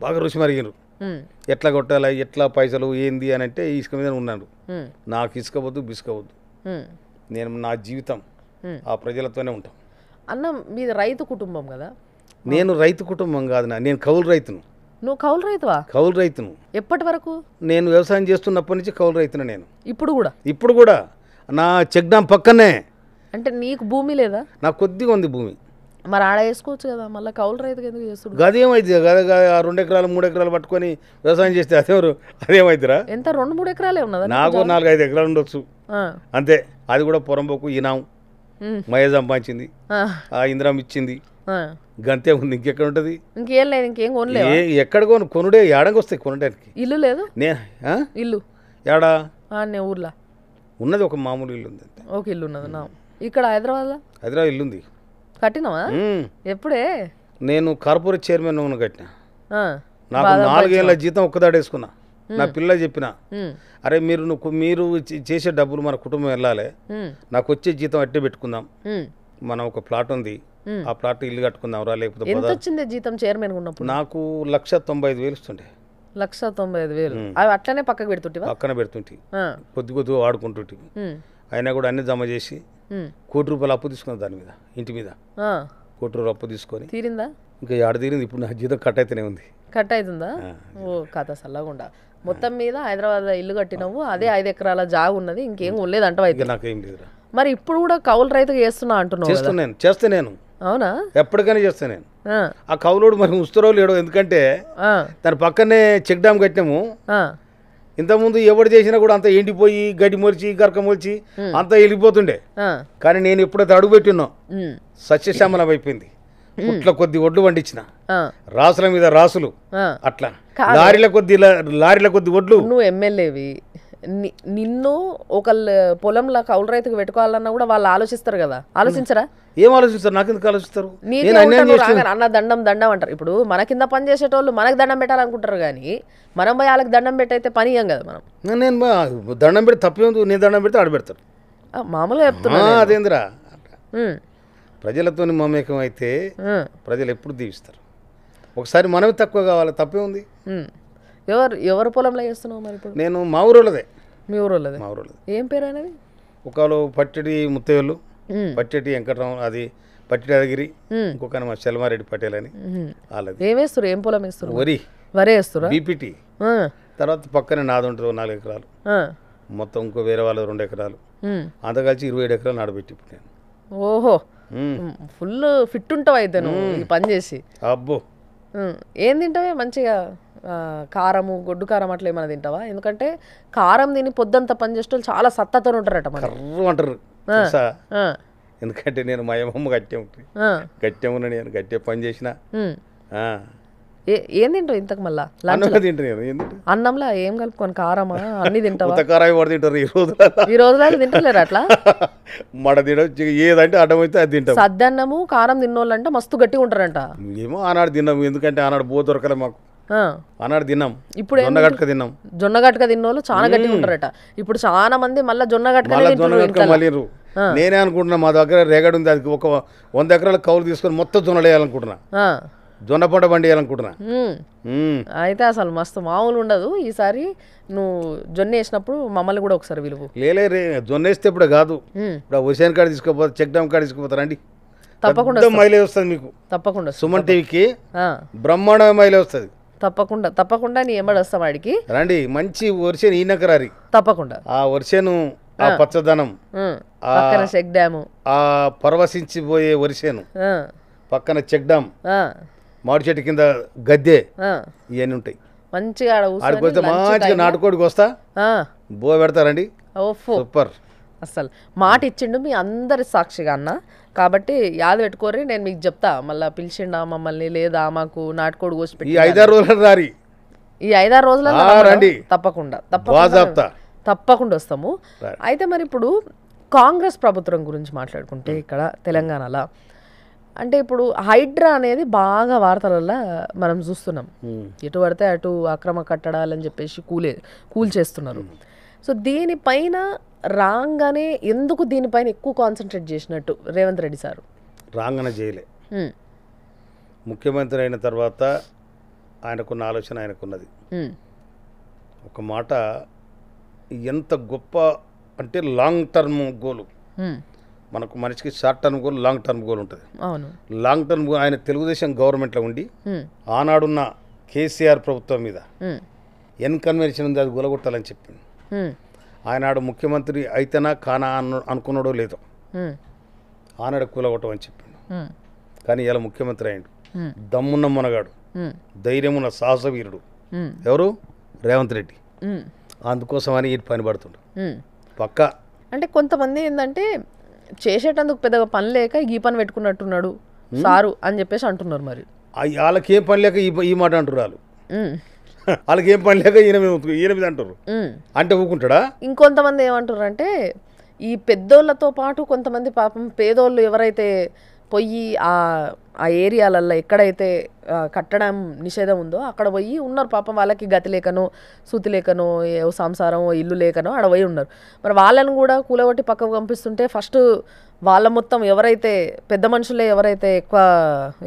బాగా రుచి మరిగినారు. ఎట్లా కొట్టాలి, ఎట్లా పైసలు ఏంది అని అంటే ఇసుక మీద ఉన్నాను. నాకు ఇసుక వద్దు, బిసుకవద్దు. నేను నా జీవితం ఆ ప్రజలతోనే ఉంటాం. అన్న మీది రైతు కుటుంబం కదా? నేను రైతు కుటుంబం కాదు, నేను కౌలు రైతును. నువ్వు కౌలు రైతువా? కౌలు రైతును. ఎప్పటి వరకు? నేను వ్యవసాయం చేస్తున్నప్పటి నుంచి కౌలు రైతును నేను. ఇప్పుడు కూడా నా చెక్ డ్యామ్ పక్కనే. అంటే నీకు భూమి లేదా? నాకు కొద్దిగా ఉంది భూమి. మరి ఆడ వేసుకోవచ్చు కదా, మళ్ళీ కౌలు రైతుకి ఎందుకు చేస్తుంది? అదేమైంది, 2 ఎకరాలు 3 ఎకరాలు పట్టుకొని వ్యవసాయం చేస్తే అదేమైందిరా? ఎంత 2-3 ఎకరాలే ఉన్నదా? నాకు 4-5 ఎకరాలు ఉండొచ్చు అంతే. అది కూడా పొరంబోకు ఈనాం మహేజ్ సంపాదించింది, ఆ ఇంద్రం ఇచ్చింది, గంతే ఉంది. ఇంకెక్కడ ఉంటుంది? ఇంకేం లేదు, ఇంకేం కొనలేదు. ఎక్కడ కొనుడే ఏడంగా వస్తాయి కొనడానికి. ఇల్లు లేదు? ఇల్లు ఏడా? ఊర్లో ఉన్నది ఒక మామూలు ఇల్లు ఉంది, ఒక ఇల్లు ఉన్నది. ఇక్కడ హైదరాబాద్ ఇల్లు ఉంది. కట్టినావా? ఎప్పుడే? నేను కార్పొరేట్ చైర్మన్ కట్టినా. నాకు 4 ఏళ్ళ జీతం ఒక్కదాడు వేసుకున్నా. నా పిల్ల చెప్పిన, అరే మీరు చేసే డబ్బులు మన కుటుంబం వెళ్ళాలి, నాకు వచ్చే జీతం అట్టే పెట్టుకుందాం, మనం ఒక ప్లాట్ ఉంది, ఆ ప్లాట్ ఇల్లు కట్టుకుందాం రా. లేకపోతే ఎంత వచ్చింది జీతం చైర్మన్ ఉన్నప్పుడు? నాకు 1,95,000 వస్తుండే. 1,95,000 అవి అట్లనే పక్కన పెడుతుంటే కొద్దిగా వాడుకుంటుంటే. అయినా కూడా అన్ని జమ చేసి ₹1,00,00,000 అప్పు తీసుకున్నాను దాని మీద, ఇంటి మీద. ₹1,00,00,000 అప్పు తీసుకొని తీరిందా? ఇంకా తీరింది. ఇప్పుడు నా జీతం కట్ అయితేనే ఉంది. కట్ అవుతుందా? ఓ కథ సల్లగుండా. మొత్తం మీద హైదరాబాద్ ఇల్లు కట్టినావు, అదే 5 ఎకరాల జాగు ఉన్నది, ఇంకేం ఉండలేదు అంటావు అయితే? నాకేం లేదురా. మరి ఇప్పుడు కూడా కౌలు రైతుగా చేస్తున్నా అంటున్నావు? చేస్తే నేను అవునా? ఎప్పటికైనా చేస్తాను నేను. ఆ కౌలోడు మరి ఉస్తరో లేడో, ఎందుకంటే దాని పక్కనే చెక్ డ్యామ్ కట్టినాము. ఇంతకుముందు ఎవడు చేసినా కూడా అంత ఎండిపోయి గడ్డి మొలిచి గరక మొలిచి అంతా వెళ్ళిపోతుండే. కానీ నేను ఎప్పుడైతే అడుగు పెట్టినా సస్యశ్యామలం అయిపోయింది. పుట్ల కొద్ది ఒడ్లు వండించిన, రాసుల మీద రాసులు, అట్లా లారీల కొద్ది ఒడ్లు. నువ్వు ఎమ్మెల్యేవి, నిన్ను ఒకళ్ళు పొలంలో కౌలు రైతుకు పెట్టుకోవాలన్నా కూడా వాళ్ళు ఆలోచిస్తారు కదా, ఆలోచించరా? ఏం ఆలోచిస్తారు? నాకెందుకు ఆలోచిస్తారు? అన్న దండం అంటారు. ఇప్పుడు మన కింద పని చేసేటోళ్ళు మనకు దండం పెట్టాలనుకుంటారు, కానీ మనం పోయి వాళ్ళకి దండం పెట్టయితే పని ఇయ్యం కదా మనం. నేను దండం పెడితే తప్పేందు, నేను దండం పెడితే ఆడబెడతారు. మామూలుగా చెప్తున్నా. అదేందిరా, ప్రజలతో మమేకం అయితే ప్రజలు ఎప్పుడు దీవిస్తారు. ఒకసారి మనమే తక్కువ కావాలి, తప్పే ఉంది. ఎవరు పొలంలో చేస్తున్నావు మరి ఇప్పుడు? నేను మా ఊరోళ్ళదే. మీ ఊరోళ్ళదే? మా ఊరోళ్ళదే. ఏం పేరు అనేది? ఒకళ్ళు పట్టెటి ముత్తయ్యలు, పట్టెటి వెంకటరావు, అది పట్టెటి అదగిరి, ఇంకొక మా చలమారెడ్డి పటేల్ అని. వాళ్ళది. ఏం వేస్తారు? ఏం పొలం వేస్తారు? వరి వేస్తురా? బీపీటీ. తర్వాత పక్కనే నాది ఉంటుంది 4 ఎకరాలు, మొత్తం ఇంకో వేరే వాళ్ళు 2 ఎకరాలు, అంత కలిసి 27 ఎకరాలు నాడబెట్టి ఇప్పుడు నేను. ఓహో, ఫుల్ ఫిట్ ఉంటావు అయితే నువ్వు ఈ పని చేసి. అబ్బో, ఏం తింటావే మంచిగా? కారము, గొడ్డు కారం అట్లా ఏమైనా తింటావా? ఎందుకంటే కారం తిని పొద్దంతా పని చేసేటోళ్ళు చాలా సత్తతో ఉంటారట. కర్రు అంటారు. ఎందుకంటే నేను మా అమ్మమ్మ గట్టే ఉన్నా నేను గట్టే పని చేసిన ఏం తింటావు ఇంతకు మళ్ళా అన్నం తింటా నేను అన్నంలో ఏం కలుపుకొని కారమా అన్ని తింటావా ఉత్తకారాయి వాడు తింటారు ఈ రోజులలో తింటలేరు అట్లా మడ తిన ఏదంటే అడ్డం అయితే అది తింటాం సద్దన్నము కారం తిన్నోళ్ళంటే మస్తు గట్టిగా ఉంటారంట ఏమో ఆనాడు తిన్నాం ఎందుకంటే ఆనాడు బో దొరకలే మాకు ఆనాడు తిన్నాం ఇప్పుడు జొన్న గట్క తిన్నాం జొన్న గట్క తిన్నోళ్ళు చాలా గట్టిగా ఉంటారట ఇప్పుడు చాలా మంది మళ్ళీ జొన్న గట్క మళ్ళీ నేనే అనుకుంటున్నా మా దగ్గర రేగడి ఉంది అది ఒక 100 ఎకరాల కౌలు తీసుకొని మొత్తం జొన్నలు వేయాలనుకుంటున్నా జొన్న పంట పండి వేయాలనుకుంటున్నా అయితే అసలు మస్తు మామూలు ఉండదు ఈసారి నువ్వు జొన్న వేసినప్పుడు మమ్మల్ని కూడా ఒకసారి విలువు రే జొన్న వేస్తే ఇప్పుడు కాదు ఇప్పుడు హుసేన్ కాడ తీసుకోపోతారు చెక్ డ్యామ్ కాడ తీసుకోపోతారండి తప్పకుండా మైలేజ్ వస్తుంది మీకు తప్పకుండా సుమన్ టీవీకి బ్రహ్మాండమైన మైలేజ్ వస్తుంది తప్పకుండా నీ ఎంబడి వస్తాం వాడికి రండి మంచి వర్షం ఈనకరారి తప్పకుండా ఆ వర్షను ఆ పచ్చదనం పక్కన చెక్ డ్యామ్ ఆ పరవశించిపోయే వర్షను పక్కన చెక్ డ్యామ్ మామిడి చెట్టు కింద గద్దె ఇవన్నీ ఉంటాయి మంచిగా ఆడికి వస్తే మంచిగా నాటుకోడికి వస్తా బో పెడతారండి సూపర్ అసలు మాట ఇచ్చిండు మీ అందరి సాక్షిగా అన్న కాబట్టి యాద పెట్టుకోరి నేను మీకు చెప్తా మళ్ళీ పిలిచిండా మమ్మల్ని లేదా మాకు నాటుకోడి కోసి ఈ 5-6 రోజులు రారి ఈ 5-6 రోజులలో రండి తప్పకుండా వస్తాము అయితే మరి ఇప్పుడు కాంగ్రెస్ ప్రభుత్వం గురించి మాట్లాడుకుంటే ఇక్కడ తెలంగాణలో అంటే ఇప్పుడు హైడ్రా అనేది బాగా వార్తలలో మనం చూస్తున్నాం ఎటు పడితే అటు అక్రమ కట్టడాలని చెప్పేసి కూల్చేస్తున్నారు సో దీనిపైన రాగానే ఎందుకు దీనిపైన ఎక్కువ కాన్సన్ట్రేట్ చేసినట్టు రేవంత్ రెడ్డి సార్ రాగానే చేయలే ముఖ్యమంత్రి అయిన తర్వాత ఆయనకున్న ఆలోచన ఆయనకున్నది ఒక మాట ఎంత గొప్ప అంటే లాంగ్ టర్మ్ గోలు మనకు మనిషికి short term goal long term goal ఉంటుంది లాంగ్ టర్మ్ గోల్ ఆయన తెలుగుదేశం గవర్నమెంట్లో ఉండి ఆనాడున్న కేసీఆర్ ప్రభుత్వం మీద కన్వెన్షన్ ఉంది అది గొలగొట్టాలని చెప్పింది ఆయనాడు ముఖ్యమంత్రి అయితేనా కానా అనుకున్నాడో లేదో ఆనాడు కూలగొట్టమని చెప్పిండు కానీ ఇలా ముఖ్యమంత్రి అయ్యిండు దమ్మున్న మునగాడు ధైర్యమున్న సాహసవీరుడు ఎవరు రేవంత్ రెడ్డి అందుకోసం అని ఈ పని పడుతుండు పక్కా అంటే కొంతమంది ఏంటంటే చేసేటందుకు పెద్దగా పని లేక ఈ పని పెట్టుకున్నట్టున్నాడు సారు అని చెప్పేసి అంటున్నారు మరి వాళ్ళకి ఏం పని లేక ఈ మాట అంటారు వాళ్ళు వాళ్ళకి ఏం పని లేక ఈయన మీద అంటారు అంటే ఊకుంటాడా ఇంకొంతమంది ఏమంటారు అంటే ఈ పెద్దోళ్ళతో పాటు కొంతమంది పాపం పేదోళ్ళు ఎవరైతే పోయి ఆ ఏరియాలల్లో ఎక్కడైతే కట్టడం నిషేధం ఉందో అక్కడ పోయి ఉన్నారు పాపం వాళ్ళకి గతి లేకనో సూతి లేకనో సంసారం ఇల్లు లేకనో ఆడ పోయి ఉన్నారు మరి వాళ్ళని కూడా కూలగొట్టి పక్కకు పంపిస్తుంటే ఫస్ట్ వాళ్ళ మొత్తం ఎవరైతే పెద్ద మనుషులే ఎవరైతే ఎక్కువ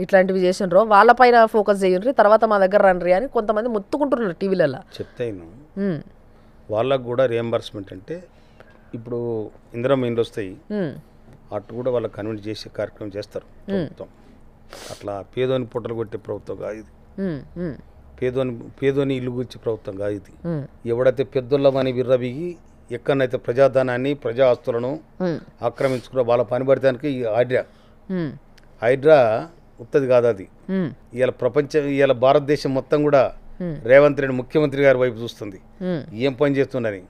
ఇట్లాంటివి చేసినారో వాళ్ళపైన ఫోకస్ చేయండి తర్వాత మా దగ్గర రండి అని కొంతమంది మొత్తుకుంటున్నారు టీవీలలో చెప్తాను వాళ్ళకు కూడా రియంబర్స్మెంట్ అంటే ఇప్పుడు ఇందిరమ్మ ఇండ్లు వస్తాయి అటు కూడా వాళ్ళకి కన్విన్స్ చేసే కార్యక్రమం చేస్తారు ప్రభుత్వం అట్లా పేదోని పుట్టలు కొట్టే ప్రభుత్వం కాదు ఇది పేదోని ఇల్లు గురించి ప్రభుత్వం కాదు ఇది ఎవడైతే పెద్దోళ్ళమని విర్రబిగి ఎక్కడైతే ప్రజాధనాన్ని ప్రజా ఆస్తులను ఆక్రమించుకున్న వాళ్ళ పని పడటానికి ఈ హైడ్రా ఉత్తది కాదు అది ఇవాళ ప్రపంచం ఇవాళ భారతదేశం మొత్తం కూడా రేవంత్ రెడ్డి ముఖ్యమంత్రి గారి వైపు చూస్తుంది ఏం పని చేస్తుందని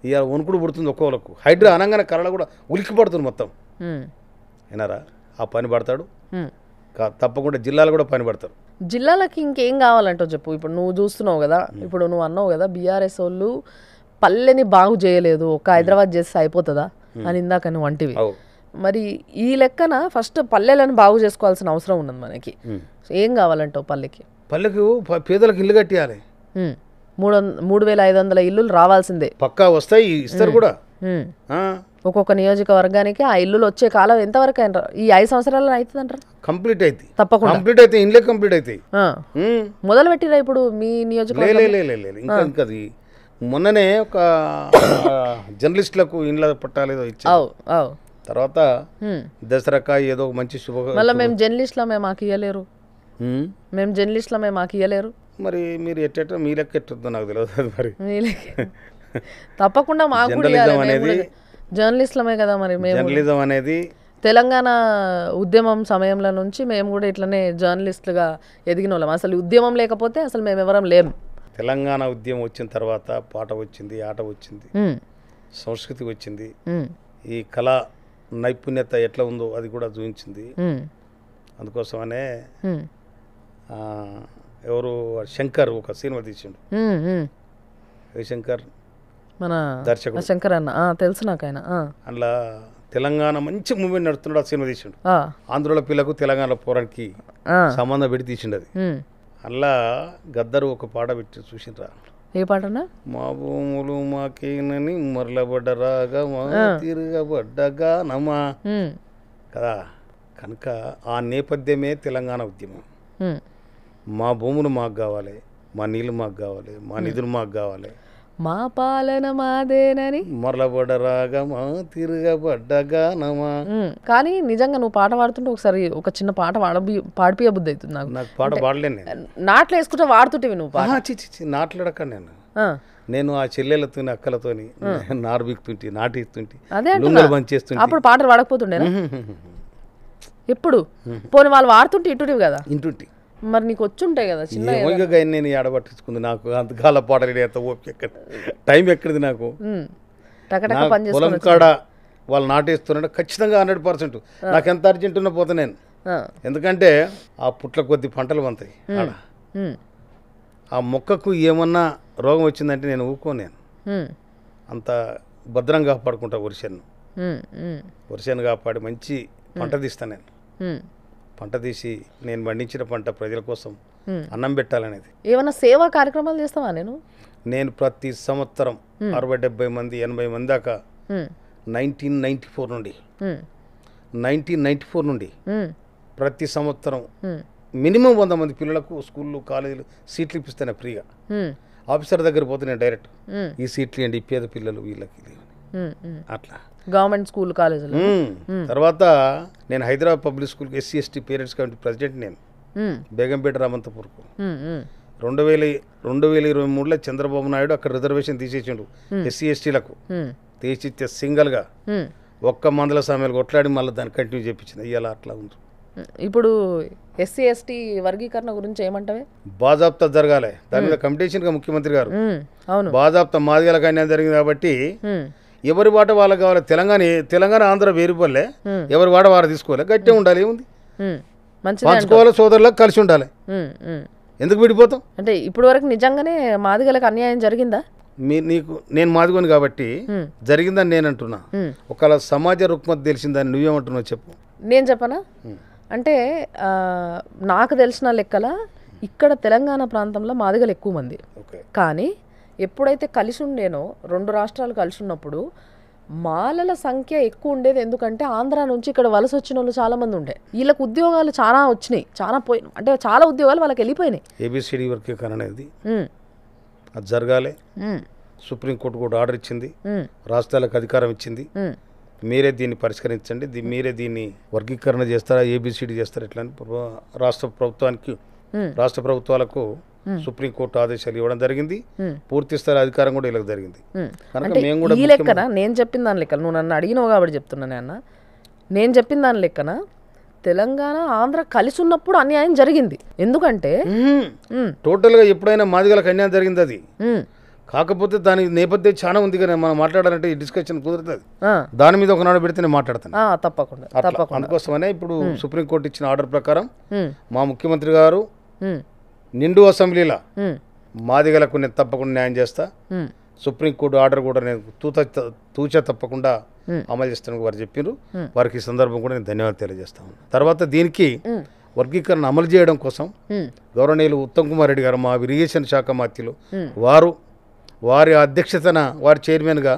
ఇవాళ వణుకుడు పుడుతుంది ఒక్కోళ్ళకు హైడ్రా అనగానే కళ కూడా ఉలికి పడుతుంది మొత్తం వినారా ఆ పని పడతాడు తప్పకుండా జిల్లాలు కూడా పని పడతారు జిల్లాలకి ఇంకేం కావాలంటావు చెప్పు ఇప్పుడు నువ్వు చూస్తున్నావు కదా ఇప్పుడు నువ్వు అన్నావు కదా బీఆర్ఎస్ వాళ్ళు పల్లెని బాగు చేయలేదు ఒక హైదరాబాద్ చేస్తే అయిపోతుందా అని ఇందాక నువ్వు అంటివి మరి ఈ లెక్కన ఫస్ట్ పల్లెలను బాగు చేసుకోవాల్సిన అవసరం ఉన్నది మనకి ఏం కావాలంటావు పల్లెకి పేదలకు ఇల్లు కట్టియాలి 3,500 ఇల్లులు రావాల్సిందే పక్కా వస్తాయి ఇస్తారు కూడా ఒక్కొక్క నియోజకవర్గానికి ఆ ఇల్లులు వచ్చే కాలం ఎంతవరకు అయినా ఈ 5 సంవత్సరాల్లో అవుతుంది అంటారు కంప్లీట్ అయితే తప్పకుండా కంప్లీట్ అయితే ఇండ్లే కంప్లీట్ అవుతాయి మొదలు పెట్టిరా ఇప్పుడు మీ నియోజకవర్గం ఇంకా అది మొన్ననే ఒక జర్నలిస్టులకు ఇండ్ల పట్టాలేదో ఇచ్చారు తర్వాత దసరాక ఏదో మంచి శుభ మళ్ళీ మేము జర్నలిస్టులమే మాకు ఇవ్వలేరు మేము జర్నలిస్టులమే మాకు ఇవ్వలేరు మరి మీరు ఎట్ట మీ లెక్క ఎట్టుందో నాకు తెలియదు మరి తప్పకుండా మాకు జర్నలిస్టులమే కదా మరి జర్నలిజం అనేది తెలంగాణ ఉద్యమం సమయంలో నుంచి మేము కూడా ఇట్లనే జర్నలిస్టులుగా ఎదిగిన వాళ్ళం అసలు ఉద్యమం లేకపోతే అసలు మేము ఎవరం లేము తెలంగాణ ఉద్యమం వచ్చిన తర్వాత పాట వచ్చింది ఆట వచ్చింది సంస్కృతి వచ్చింది ఈ కళ నైపుణ్యత ఎట్లా ఉందో అది కూడా చూపించింది. అందుకోసమనే ఎవరు శంకర్ ఒక సినిమా తీసిండు. శంకర్ మన దర్శకుడు శంకర్ అన్న తెలుసు నాకు ఆయన. అందులో తెలంగాణ మంచి మూవీ నడుస్తున్నాడు. ఆ సినిమా తీసిండు. ఆంధ్రలో పిల్లకు తెలంగాణ పోరానికి సంబంధం పెట్టి తీసిండు అది. అలా గద్దరు ఒక పాట పెట్టి చూసిండ్రా. ఏ పాటనా? మా భూములు మాకేనని మరలబడ్డరాగా మా తిరగబడ్డగా నమా కదా. కనుక ఆ నేపథ్యమే తెలంగాణ ఉద్యమం. మా భూములు మాకు కావాలి, మా నీళ్ళు మాకు కావాలి, మా నిధులు మాకు కావాలి, మా పాలన మాదేనని మరలబడ్డరాగా మా తిరగబడ్డగా నమా. కానీ నిజంగా నువ్వు పాట పాడుతుంటే ఒకసారి ఒక చిన్న పాట పాడిపియ బుద్ధి అవుతుంది నాకు. నాకు పాట పాడలేను. నాట్లు వేసుకుంటే వాడుతుంటేవి నువ్వు పాట. నాట్లాడక నేను ఆ చెల్లెలతో అక్కలతోని నారు బిక్తుంటే నాటిస్తుంటే అదే లుంగలు బంద్ చేస్తుంటే అప్పుడు పాటలు పాడకపోతుండే ఎప్పుడు పోనీ వాళ్ళు వాడుతుంటే ఇటుటివి కదా ఇంటుంటి. మరి నీకు వచ్చుంటాయి కదా చిన్న. నేను ఏడబట్టించుకుంది నాకు అంతకాల పాటలు ఎంత ఓపిక ఎక్కడ టైం ఎక్కడిది నాకు. పొలం కాడ వాళ్ళు నాటేస్తున్నాడు ఖచ్చితంగా 100%. నాకు ఎంత అర్జెంట్ ఉన్నా పోతా నేను. ఎందుకంటే ఆ పుట్ల కొద్ది పంటలు పంతాయి ఆడ. ఆ మొక్కకు ఏమన్నా రోగం వచ్చిందంటే నేను ఊరుకోనేను. అంత భద్రంగా కాపాడుకుంటా వర్షాన్ని కాపాడి మంచి పంట తీస్తాను నేను. పంట తీసి నేను పండించిన పంట ప్రజల కోసం అన్నం పెట్టాలనేది. ఏమన్నా సేవా కార్యక్రమాలు చేస్తావా? నేను ప్రతి సంవత్సరం 60-70 మంది 80 మంది దాకా 1994 నుండి ప్రతి సంవత్సరం మినిమం 100 మంది పిల్లలకు స్కూళ్ళు కాలేజీలు సీట్లు ఇప్పిస్తాను ఫ్రీగా. ఆఫీసర్ దగ్గర పోతే నేను డైరెక్ట్ ఈ సీట్లు అండి పేద పిల్లలు వీళ్ళకి అట్లా గవర్నమెంట్ స్కూల్ కాలేజీలు. తర్వాత నేను హైదరాబాద్ పబ్లిక్ స్కూల్కి SC/ST పేరెంట్స్ కమిటీ ప్రెసిడెంట్. నేను బేగంపేట రామంతపూర్కు 2023లో చంద్రబాబు నాయుడు అక్కడ రిజర్వేషన్ తీసేసిండు SC/STలకు. తీసిస్తే సింగల్గా ఒక్క మందల సమయాలు కొట్లాడి మళ్ళీ దాన్ని కంటిన్యూ చేయించింది. ఇవాళ అట్లా ఉంది. ఇప్పుడు SC/ST వర్గీకరణ గురించి ఏమంటావే? బాజాప్తా జరగాలి. దాని మీద కమిటేషన్గా ముఖ్యమంత్రి గారు బాజాప్తా మాదిగలకు అన్యాయం జరిగింది కాబట్టి ఎవరి వాట వాళ్ళకి కావాలి. తెలంగాణ ఆంధ్ర వేరుపల్లె ఎవరి వాట వారు తీసుకోవాలి. గట్టిగా ఉండాలి. ఏముంది పంచుకోవాలి. సోదరులకు కలిసి ఉండాలి. ఎందుకు విడిపోతాం? అంటే ఇప్పుడు వరకు నిజంగానే మాదిగలకు అన్యాయం జరిగిందా? నేను మాదిగోని కాబట్టి జరిగిందని నేను అంటున్నా. ఒకవేళ సమాజ రుక్మత తెలిసిందని నువ్వేమంటున్నావు చెప్పు. నేను చెప్పనా? అంటే నాకు తెలిసిన లెక్కల ఇక్కడ తెలంగాణ ప్రాంతంలో మాదిగలు ఎక్కువ మంది. కానీ ఎప్పుడైతే కలిసి ఉండేనో 2 రాష్ట్రాలు కలిసి ఉన్నప్పుడు మాలల సంఖ్య ఎక్కువ ఉండేది. ఎందుకంటే ఆంధ్ర నుంచి ఇక్కడ వలస వచ్చిన వాళ్ళు చాలా మంది ఉండే. వీళ్ళకి ఉద్యోగాలు చాలా వచ్చినాయి, అంటే చాలా ఉద్యోగాలు వాళ్ళకి వెళ్ళిపోయినాయి. ABCD వర్గీకరణ అనేది అది జరగాలి. సుప్రీంకోర్టు కూడా ఆర్డర్ ఇచ్చింది, రాష్ట్రాలకు అధికారం ఇచ్చింది. మీరే దీన్ని పరిష్కరించండి, మీరే దీన్ని వర్గీకరణ చేస్తారా, ABCD చేస్తారా ఇట్లా రాష్ట్ర ప్రభుత్వాలకు సుప్రీంకోర్టు ఆదేశాలు ఇవ్వడం జరిగింది. పూర్తి స్థాయి అధికారం కూడా వీళ్ళకి జరిగింది. ఈ లెక్కన నేను చెప్పిన దాని లెక్కన నువ్వు నన్ను అడిగినావు కాబట్టి చెప్తున్నాను అన్న. నేను చెప్పిన దాని లెక్కన తెలంగాణ ఆంధ్ర కలిసి ఉన్నప్పుడు అన్యాయం జరిగింది. ఎందుకంటే టోటల్గా ఎప్పుడైనా మాదిగలకు అన్యాయం జరిగింది. అది కాకపోతే దాని నేపథ్యం చాలా ఉంది కదా. మనం మాట్లాడాలంటే ఈ డిస్కషన్ కుదురుతుంది. దాని మీద ఒకనాడు పెడితే నేను మాట్లాడతాను తప్పకుండా. అందుకోసమనే ఇప్పుడు సుప్రీంకోర్టు ఇచ్చిన ఆర్డర్ ప్రకారం మా ముఖ్యమంత్రి గారు నిండు అసెంబ్లీలో మాదిగలకు నేను తప్పకుండా న్యాయం చేస్తా. సుప్రీంకోర్టు ఆర్డర్ కూడా నేను తూచా తప్పకుండా అమలు చేస్తాను వారు చెప్పారు. వారికి ఈ సందర్భం కూడా నేను ధన్యవాదాలు తెలియజేస్తాను. తర్వాత దీనికి వర్గీకరణ అమలు చేయడం కోసం గౌరవనీయులు ఉత్తమ్ కుమార్ రెడ్డి గారు మా ఇరిగేషన్ శాఖ మంత్రులు వారి అధ్యక్షతన వారి చైర్మన్గా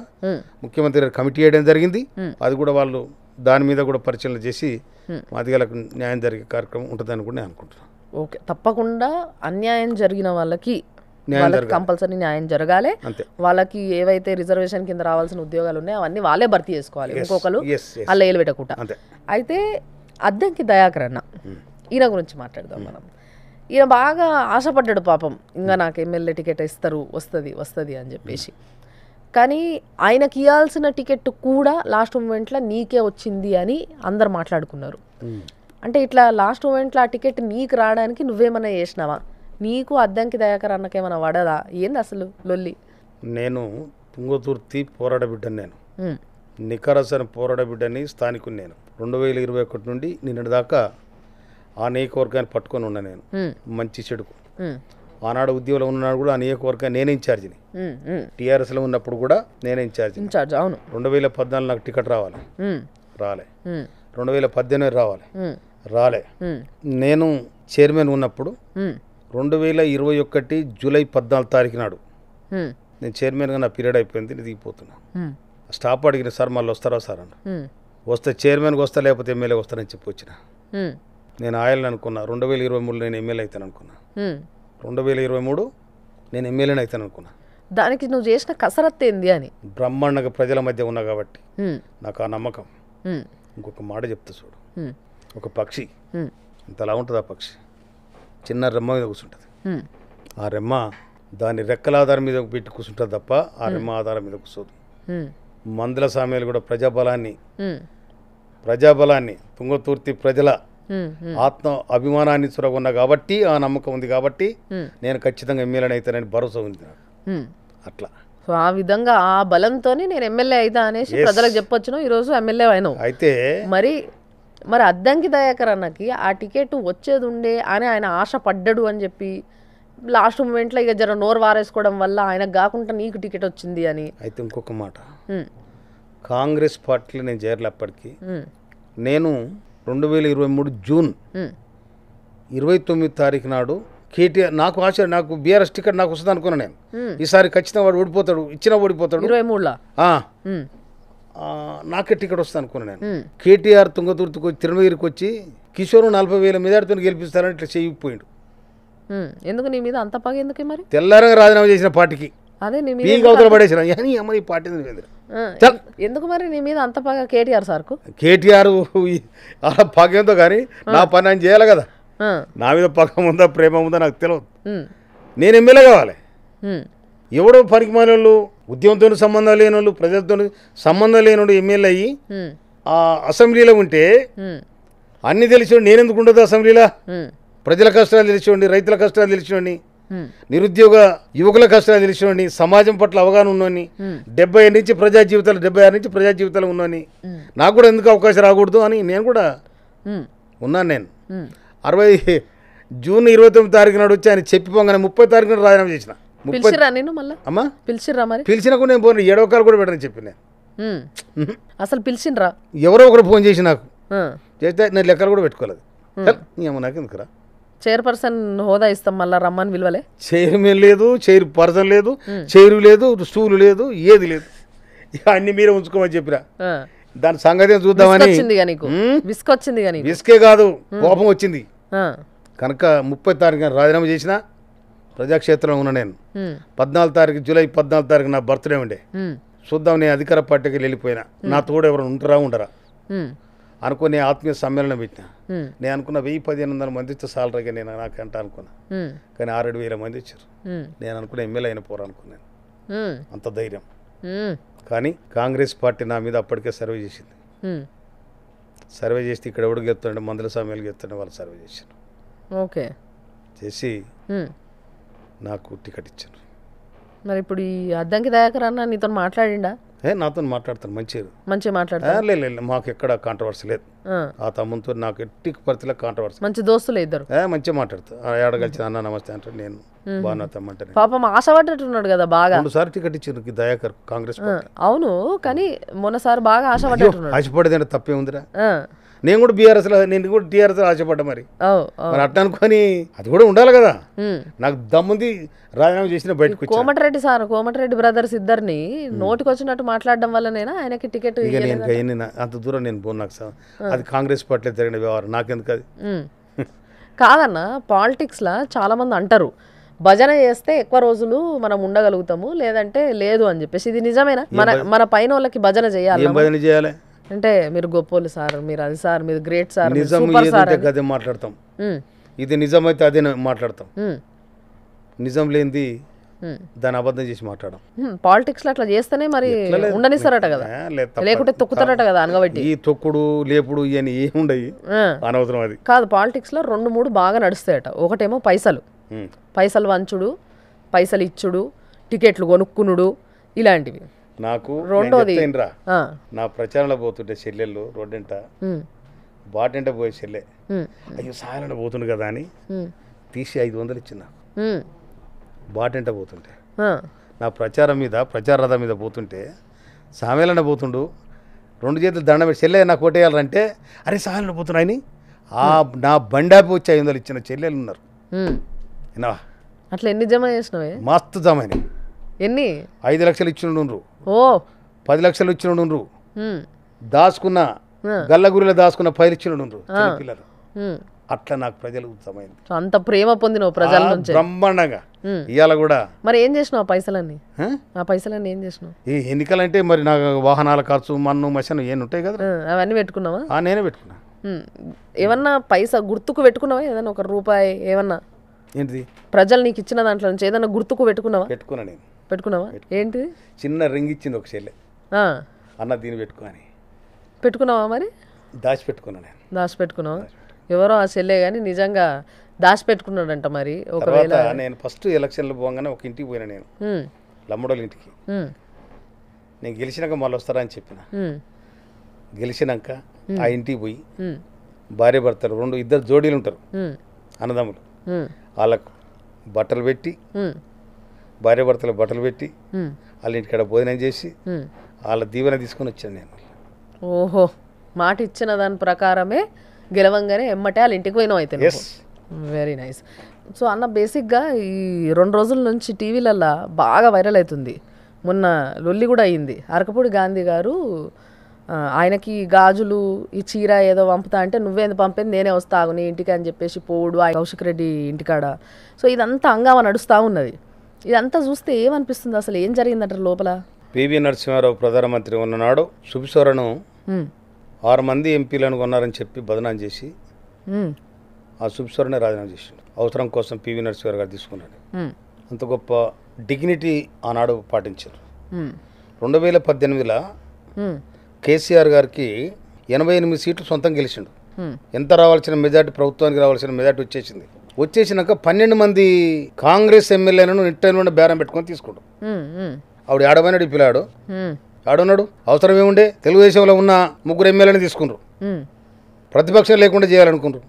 ముఖ్యమంత్రి గారు కమిటీ వేయడం జరిగింది. అది కూడా వాళ్ళు దాని మీద కూడా పరిశీలన చేసి మాదిగలకు న్యాయం జరిగే కార్యక్రమం ఉంటుందని కూడా నేను అనుకుంటున్నాను. ఓకే, తప్పకుండా అన్యాయం జరిగిన వాళ్ళకి కంపల్సరీ న్యాయం జరగాలి. వాళ్ళకి ఏవైతే రిజర్వేషన్ కింద రావాల్సిన ఉద్యోగాలు ఉన్నాయో అవన్నీ వాళ్ళే భర్తీ చేసుకోవాలి, ఇంకొకరు అలా ఏలు పెట్టకుండా. అయితే అద్దంకి దయాకర్ అన్న, ఈయన గురించి మాట్లాడదాం మనం. ఈయన బాగా ఆశపడ్డాడు పాపం, ఇంకా నాకు ఎమ్మెల్యే టికెట్ ఇస్తారు, వస్తుంది అని చెప్పేసి. కానీ ఆయనకి ఇవ్వాల్సిన టికెట్ కూడా లాస్ట్ మూమెంట్లో నీకే వచ్చింది అని అందరు మాట్లాడుకున్నారు. అంటే ఇట్లా లాస్ట్ మూమెంట్లో ఆ టికెట్ నీకు రావడానికి నువ్వేమన్నా చేసినావా? నీకు అద్దంకి దయాకర్ అన్నకేమన్నా పడదా? ఏంది అసలు లొల్లి? నేను తుంగతుర్తి పోరాడ బిడ్డను. నికరసన పోరాడ బిడ్డని స్థానికుని నేను 2021 నుండి నిన్నటి దాకా ఆ నియోజకవర్గాన్ని పట్టుకొని ఉన్నా నేను మంచి చెడుకు. ఆనాడు ఉద్యోగంలో ఉన్నాడు కూడా ఆ నియోజకవర్గాన్ని నేనే ఇన్ఛార్జిని. టీఆర్ఎస్లో ఉన్నప్పుడు కూడా నేనే ఇన్ఛార్జ్. అవును. 2014 నాకు టికెట్ రాలే 2018 రాలే. నేను చైర్మన్ ఉన్నప్పుడు 2021 జూలై 14 తారీఖు నాడు నేను చైర్మన్గా నా పీరియడ్ అయిపోయింది, నేను దిగిపోతున్నా. స్టాఫ్ అడిగిన సార్ మళ్ళీ వస్తారా సార్ అన్న. వస్తే చైర్మన్కి వస్తా లేకపోతే ఎమ్మెల్యేకి వస్తానని చెప్పి వచ్చిన. నేను ఆయలని అనుకున్నా 2023 నేను ఎమ్మెల్యే అవుతాను అనుకున్నా. 2023 నేను ఎమ్మెల్యేని అవుతాను అనుకున్నా. దానికి నువ్వు చేసిన కసరత్తు ఏంది అని బ్రహ్మాండంగా ప్రజల మధ్య ఉన్నా కాబట్టి నాకు ఆ నమ్మకం. ఇంకొక మాట చెప్తా చూడు, ఒక పక్షి ఇంతలా ఉంటుంది. ఆ పక్షి చిన్న రెమ్మ మీద కూర్చుంటుంది. ఆ రెమ్మ దాని రెక్కల ఆధారం మీద పెట్టి కూర్చుంటుంది తప్ప ఆ రెమ్మ ఆధారం మీద కూర్చోదు. మందుల సామ్యాలు కూడా ప్రజాబలాన్ని తుంగతుర్తి ప్రజల ఆత్మ అభిమానాన్ని చురగొన్నా కాబట్టి ఆ నమ్మకం ఉంది కాబట్టి నేను ఖచ్చితంగా ఎమ్మెల్యేని అవుతానని భరోసా ఉంది నాకు. అట్లా సో ఆ విధంగా ఆ బలంతోనే నేను ఎమ్మెల్యే అవుతా అనేసి ప్రజలకు చెప్పొచ్చును. ఈరోజు ఎమ్మెల్యే అయినావు. అయితే మరి అద్దంకి దయాకర్ అన్నకి ఆ టికెట్ వచ్చేది ఉండే అని ఆయన ఆశ పడ్డాడు అని చెప్పి లాస్ట్ మూమెంట్లో ఇక జర నోరు వారేసుకోవడం వల్ల ఆయనకు కాకుండా నీకు టికెట్ వచ్చింది అని. అయితే ఇంకొక మాట, కాంగ్రెస్ పార్టీలో నేను చేరలేప్పటికీ నేను 2023 జూన్ 29 తారీఖు నాడు కేటీఆర్ నాకు ఆశ నాకు బీఆర్ఎస్ టికెట్ నాకు వస్తుంది అనుకున్నా నేను. ఈసారి ఖచ్చితంగా వాడు ఓడిపోతాడు, ఇచ్చినా ఓడిపోతాడు. 23లో నాకే టికెట్ వస్తుంది అనుకున్నా నేను. కేటీఆర్ తుంగతుర్తికి వచ్చి తిరుమగిరికి వచ్చి కిషోర్ 40,000 మెజార్టీతో గెలిపిస్తారని ఇట్లా చేయకపోయాడు. ఎందుకు నీ మీద అంత పగ ఎందుకు? మరి తెల్లారంగా రాజీనామా చేసిన పార్టీకి అదే అవతల పడేసిన ఈ పార్టీ ఎందుకు మరి నీ మీద అంత పగ కేటీఆర్ సార్కు? కేటీఆర్ పగంతో కానీ నా పని ఆయన చేయాలి కదా. నా మీద పగ ఉందా ప్రేమ ఉందా నాకు తెలియదు. నేను ఎమ్మెల్యే కావాలి. ఎవడో పనికి మాలిన వాళ్ళు, ఉద్యమంతో సంబంధం లేని వాళ్ళు, ప్రజలతో సంబంధం లేని వాళ్ళు ఎమ్మెల్యే అయ్యి ఆ అసెంబ్లీలో ఉంటే అన్ని తెలిసి నేనెందుకు ఉండదు అసెంబ్లీలో? ప్రజల కష్టాలు తెలిసివ్వండి, రైతుల కష్టాలు తెలిసివ్వండి, నిరుద్యోగ యువకుల కష్టాలు తెలిసివ్వండి, సమాజం పట్ల అవగాహన ఉన్నోని, 76 నుంచి ప్రజా జీవితాలు ఉన్నోని నాకు కూడా ఎందుకు అవకాశం రాకూడదు అని నేను కూడా ఉన్నాను. నేను 60 జూన్ 29 తారీఖు నాడు వచ్చి ఆయన చెప్పిపోగానే 30 తారీఖు నాడు రాజీనామా చేసిన. అమ్మా పిలిచినా కూడా నేను పోను, 7వ కాలు కూడా పెట్టని చెప్పి నేను. అసలు పిలిచినరా? ఎవరో ఒకరు ఫోన్ చేసి నాకు చేస్తే నేను లెక్కలు కూడా పెట్టుకోలేదు. నాకు ఎందుకురా చైర్పర్సన్ హోదా ఇస్తాం మళ్ళీ రమ్మని విలువలే. చైర్మన్ లేదు, చైర్పర్సన్ లేదు, చైరు లేదు, స్టూలు లేదు, ఏది లేదు. అన్ని మీరే ఉంచుకోమని చెప్పిరా. దాని సంగతి చూద్దామని విసుకే కాదు కోపం వచ్చింది కనుక 30 తారీఖు రాజీనామా చేసిన. ప్రజాక్షేత్రంలో ఉన్నా నేను. 14 తారీఖు జూలై 14 తారీఖు నా బర్త్డే ఉండే. చూద్దాం నేను అధికార పార్టీకి వెళ్ళిపోయినా నా తోడు ఎవరు ఉండరా అనుకుని ఆత్మీయ సమ్మేళనం పెట్టిన. నేను అనుకున్న 1000-1500 మంది ఇస్తే సాలరీగా నేను నాకంట అనుకున్నా. కానీ 6,000 మంది ఇచ్చారు. నేను అనుకున్న ఎమ్మెల్యే అయిన పోరానుకున్నాను. అంత ధైర్యం. కానీ కాంగ్రెస్ పార్టీ నా మీద అప్పటికే సర్వే చేసింది. సర్వే చేస్తే ఇక్కడ ఎవడు గెలుతుండే మందుల సమయాలు గెలుతుండే వాళ్ళు సర్వే చేశారు. ఓకే చేసి నాకు టికెట్ ఇచ్చారు. మరి ఇప్పుడు ఈ అద్దంకి దయాకర్ అన్న నీతో మాట్లాడిండా? నాతో మాట్లాడతాను మంచిగా మాట్లాడతాను. లేదు మాకు ఎక్కడ కాంట్రవర్సీ లేదు. ఆ తమ్ముతో నాకు ఎట్టి పరిస్థితిలో కాంట్రవర్సీ. మంచి దోస్తులే ఇద్దరు. మంచిగా మాట్లాడతా. ఏడగలిచి అన్న నమస్తే అంటే నేను బాగా తమ్మంటే పాపం ఆశపడ్డట్టున్నాడు కదా బాగా. 2 సార్లు టికెట్ ఇచ్చారు దయాకర్ కాంగ్రెస్. అవును కానీ మొన్నసారి బాగా ఆశపడేదంటే తప్పే ఉందిరా. నేను కూడా బీఆర్ఎస్ నేను కూడా టీఆర్ఎస్ ఆశపడ్డా. మరి అట్లా అనుకొని అది కూడా ఉండాలి కదా. నాకు దమ్ముంది రాజీనామా చేసిన బయటకు. కోమటిరెడ్డి బ్రదర్స్ ఇద్దరిని నోటికి వచ్చినట్టు మాట్లాడడం వల్లనేనా ఆయనకి టికెట్? నేను అంత దూరం నేను పోను. నాకు అది కాంగ్రెస్ పార్టీలో జరిగిన వ్యవహారం, నాకెందుకు అది. కాదన్న పాలిటిక్స్ లా చాలా మంది అంటారు భజన చేస్తే ఎక్కువ రోజులు మనం ఉండగలుగుతాము, లేదంటే లేదు అని చెప్పేసి. ఇది నిజమేనా? మన పైన వాళ్ళకి భజన చేయాలి అంటే మీరు గొప్పోళ్ళు సార్, మీరు అది సార్, మీరు గ్రేట్ సార్, నిజం అదే మాట్లాడతాం. ఇది నిజమైతే అదే మాట్లాడతాం. నిజం లేనిది దాన్ని అబద్ధం చేసి మాట్లాడడం. పాలిటిక్స్ లో అట్లా చేస్తేనే మరి ఉండనిస్తారట కదా, లేకుంటే తొక్కుతారట కదా అనగబట్టి. ఈ తొక్కుడు లేపుడు ఇవన్నీ ఏముండయి, అనవసరం. అది కాదు, పాలిటిక్స్ లో 2-3 బాగా నడుస్తాయట. ఒకటేమో పైసలు వంచుడు, పైసలు ఇచ్చుడు, టికెట్లు కొనుక్కునుడు, ఇలాంటివి. నాకు రెండోది నా ప్రచారంలో పోతుంటే చెల్లెళ్ళు రోడ్డంట బాటంట పోయే చెల్లె అయ్యో సాయాలంట పోతుండు కదా అని తీసి 500 ఇచ్చిన బాటంట పోతుంటే నా ప్రచార రథం మీద పోతుంటే సామేలంట పోతుండు 2 చేతులు దండం పెట్టి చెల్లె నాకు ఓటేయాలంటే అరే సాయాలంట పోతున్నాయని నా బండాపి వచ్చి 500 ఇచ్చిన చెల్లెలు ఉన్నారు. అట్లా ఎన్ని జమ చేసినవే? మస్తు జమని ఎన్ని 5 లక్షలు ఇచ్చినుండ్రు, ఓ 10 లక్షలు ఇచ్చినుండ్రు, దాచుకున్న గల్లగురిలో దాచుకున్న 10 ఇచ్చినుండ్రు పిల్లలు. అట్లా నాకు ప్రజలు ఉత్తమైంది. అంత ప్రేమ పొందిన ప్రజల నుంచి బ్రహ్మాండంగా. ఇవాళ కూడా మరి ఏం చేసినావు పైసలన్నీ? ఆ పైసలన్నీ ఏం చేసినావు? ఈ ఎన్నికలంటే మరి నాకు వాహనాల ఖర్చు మన్ను మసను ఏమి ఉంటాయి కదా, అవన్నీ పెట్టుకున్నావా? నేనే పెట్టుకున్నా. ఏమన్నా పైసా గుర్తుకు పెట్టుకున్నావా? ఏదన్నా 1 రూపాయి ఏమన్నా ఏంటిది ప్రజలు నీకు ఇచ్చిన దాంట్లో నుంచి ఏదన్నా గుర్తుకు పెట్టుకున్నావా? పెట్టుకున్నా. నేను పెట్టుకున్నావా? ఏంటిది? చిన్న రింగ్ ఇచ్చింది ఒక చెల్లె, అన్న దీన్ని పెట్టుకోని. పెట్టుకున్నావా? మరి దాచిపెట్టుకున్నా. నేను దాచిపెట్టుకున్నావా? ఎవరో ఆ చెల్లె కానీ నిజంగా దాచిపెట్టుకున్నాడంట. మరి ఒకవేళ నేను ఫస్ట్ ఎలక్షన్లు పోగానే ఒక ఇంటికి పోయినా, నేను లమ్మడోళ్ళ ఇంటికి. నేను గెలిచినాక మళ్ళీ వస్తారా అని చెప్పిన. గెలిచినాక ఆ ఇంటికి పోయి భార్య భర్తలు 2 జోడీలు ఉంటారు అన్నదమ్ములు, వాళ్ళకు బట్టలు పెట్టి భార్య భర్తలకు బట్టలు పెట్టి వాళ్ళ ఇంటికాడ భోజనం చేసి వాళ్ళ దీవెన తీసుకొని వచ్చాను నేను. ఓహో, మాట ఇచ్చిన దాని ప్రకారమే గెలవంగానే ఎమ్మటే వాళ్ళ ఇంటికి పోయినావు అయితే. Very nice. సో అన్న బేసిక్గా ఈ 2 రోజుల నుంచి టీవీలల్లో బాగా వైరల్ అవుతుంది. మొన్న లొల్లి కూడా అయ్యింది. అరకపూడి గాంధీ గారు ఆయనకి గాజులు ఈ చీర ఏదో పంపుతా అంటే నువ్వేంది పంపేది, నేనే వస్తాను నీ ఇంటికి అని చెప్పేసి పోవుడు ఆ కౌశిక్ రెడ్డి ఇంటికాడ. సో ఇదంతా హంగామా నడుస్తూ ఉన్నది. ఇదంతా చూస్తే ఏమనిపిస్తుంది, అసలు ఏం జరిగిందంటారు లోపల? పివి నరసింహారావు ప్రధానమంత్రి ఉన్ననాడు సుబిసోరను 6 మంది ఎంపీలను కొన్నారని చెప్పి బదనాం చేసి ఆ సుబిసోరనే రాజీనామా చేసిండు. అవసరం కోసం పివి నరసింహారావు గారు తీసుకున్నాడు. అంత గొప్ప డిగ్నిటీ ఆనాడు పాటించారు. 2018లో కేసీఆర్ గారికి 88 సీట్లు సొంతం గెలిచిండు. ఎంత రావాల్సిన మెజార్టీ, ప్రభుత్వానికి రావాల్సిన మెజార్టీ వచ్చేసినాక 12 మంది కాంగ్రెస్ ఎమ్మెల్యేలను నిట్టైన బేరం పెట్టుకొని తీసుకుంటాం. ఆవిడ ఆడమైనాడు ఈ పిల్లాడు ఆడున్నాడు. అవసరం ఏముండే, తెలుగుదేశంలో ఉన్న 3 ఎమ్మెల్యేని తీసుకున్నారు, ప్రతిపక్షం లేకుండా చేయాలనుకున్నారు.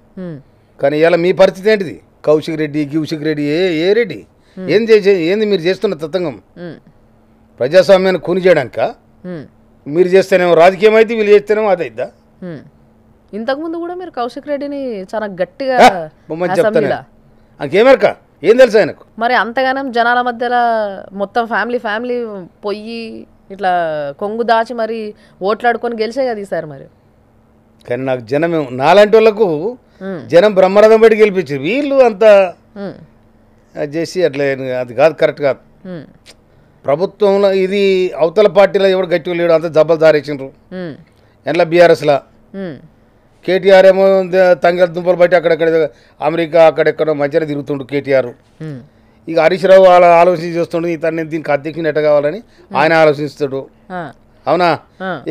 కానీ ఇలా మీ పరిస్థితి ఏంటిది? కౌశిక్ రెడ్డి ఏ రెడ్డి ఏంది మీరు చేస్తున్న తతంగం? ప్రజాస్వామ్యాన్ని కూని చేయడానిక? మీరు చేస్తేనేమో రాజకీయం అయితే, వీళ్ళు చేస్తేనేమో అది అయిద్దా? ఇంతకుముందు కూడా మీరు కౌశిక్ రెడ్డిని చాలా గట్టిగా చెప్తాను. నాకేమరక ఏం తెలుసు ఆయనకు? మరి అంతగానం జనాల మధ్యలో మొత్తం ఫ్యామిలీ పొయ్యి ఇట్లా కొంగు దాచి మరి ఓట్లాడుకొని గెలిచే కదా ఈసారి. మరి కానీ నాకు జనం నాలాంటి వాళ్ళకు జనం బ్రహ్మరథం బట్టి గెలిపించారు. వీళ్ళు అంతా చేసి అట్లా అది కాదు, కరెక్ట్ కాదు. ప్రభుత్వంలో ఇది అవతల పార్టీలో ఎవరు గట్టి లేడు, అంత జబ్బలు దారేసిండ్రు. ఎట్లా బీఆర్ఎస్లా కేటీఆర్ ఏమో తంగల దుంపలు బట్టి అక్కడెక్కడ అమెరికా అక్కడెక్కడ మధ్యలో తిరుగుతుండు కేటీఆర్. ఇక హరీష్ రావు వాళ్ళ ఆలోచన చేస్తుండు, ఇతన్ని దీనికి అధ్యక్షుని ఎట్ట కావాలని ఆయన ఆలోచిస్తాడు. అవునా?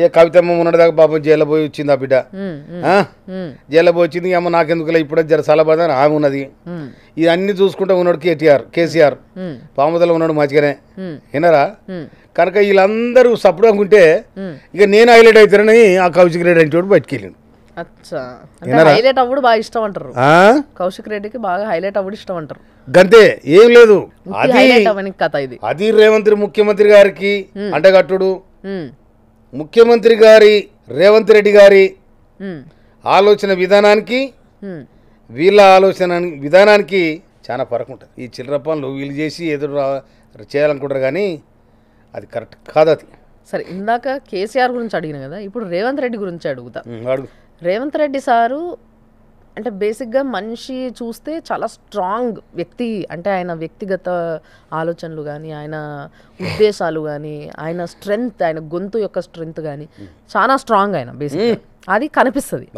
ఏ కవితమ్మ ఉన్నదాకా పాపం జైల్లో పోయి వచ్చింది ఆ బిడ్డ. జైల్లో పోయి వచ్చింది, అమ్మ నాకెందుకులే ఇప్పుడే జర సలబడదని ఆమె ఉన్నది. ఇవన్నీ చూసుకుంటూ ఉన్నాడు కేసీఆర్. పాముదలో ఉన్నాడు మంచిగానే, వినరా? కనుక వీళ్ళందరూ సపోర్ట్ అనుకుంటే ఇక నేను హైలైట్ అవుతారని ఆ కౌశిక్ రెడ్డి అంటే బయటికి వెళ్ళాడు. హైలైట్ అవ్వడు బాగా ఇష్టం అంటారు. కౌశిక్ రెడ్డికి బాగా హైలైట్ అవ్వడు ఇష్టం అంటారు. గంతే, ఏం లేదు. అది రేవంత్ ముఖ్యమంత్రి గారికి అంటగట్టుడు. ముఖ్యమంత్రి గారి రేవంత్ రెడ్డి గారి ఆలోచన విధానానికి వీళ్ళ ఆలోచన విధానానికి చాలా ఫరక్ ఉంటుంది. ఈ చిల్లర పనులు వీళ్ళు చేసి ఎదురు చేయాలనుకుంటారు కానీ అది కరెక్ట్ కాదు. అది సరే, ఇందాక కేసీఆర్ గురించి అడిగిన కదా, ఇప్పుడు రేవంత్ రెడ్డి గురించి అడుగుతా. రేవంత్ రెడ్డి సారు అంటే బేసిక్గా మనిషి చూస్తే చాలా స్ట్రాంగ్ వ్యక్తి. అంటే ఆయన వ్యక్తిగత ఆలోచనలు కానీ, ఆయన ఉద్దేశాలు కానీ, ఆయన స్ట్రెంగ్త్, ఆయన గొంతు యొక్క స్ట్రెంగ్త్ కానీ చాలా స్ట్రాంగ్. ఆయన బేసిక్గా అది కనిపిస్తుంది.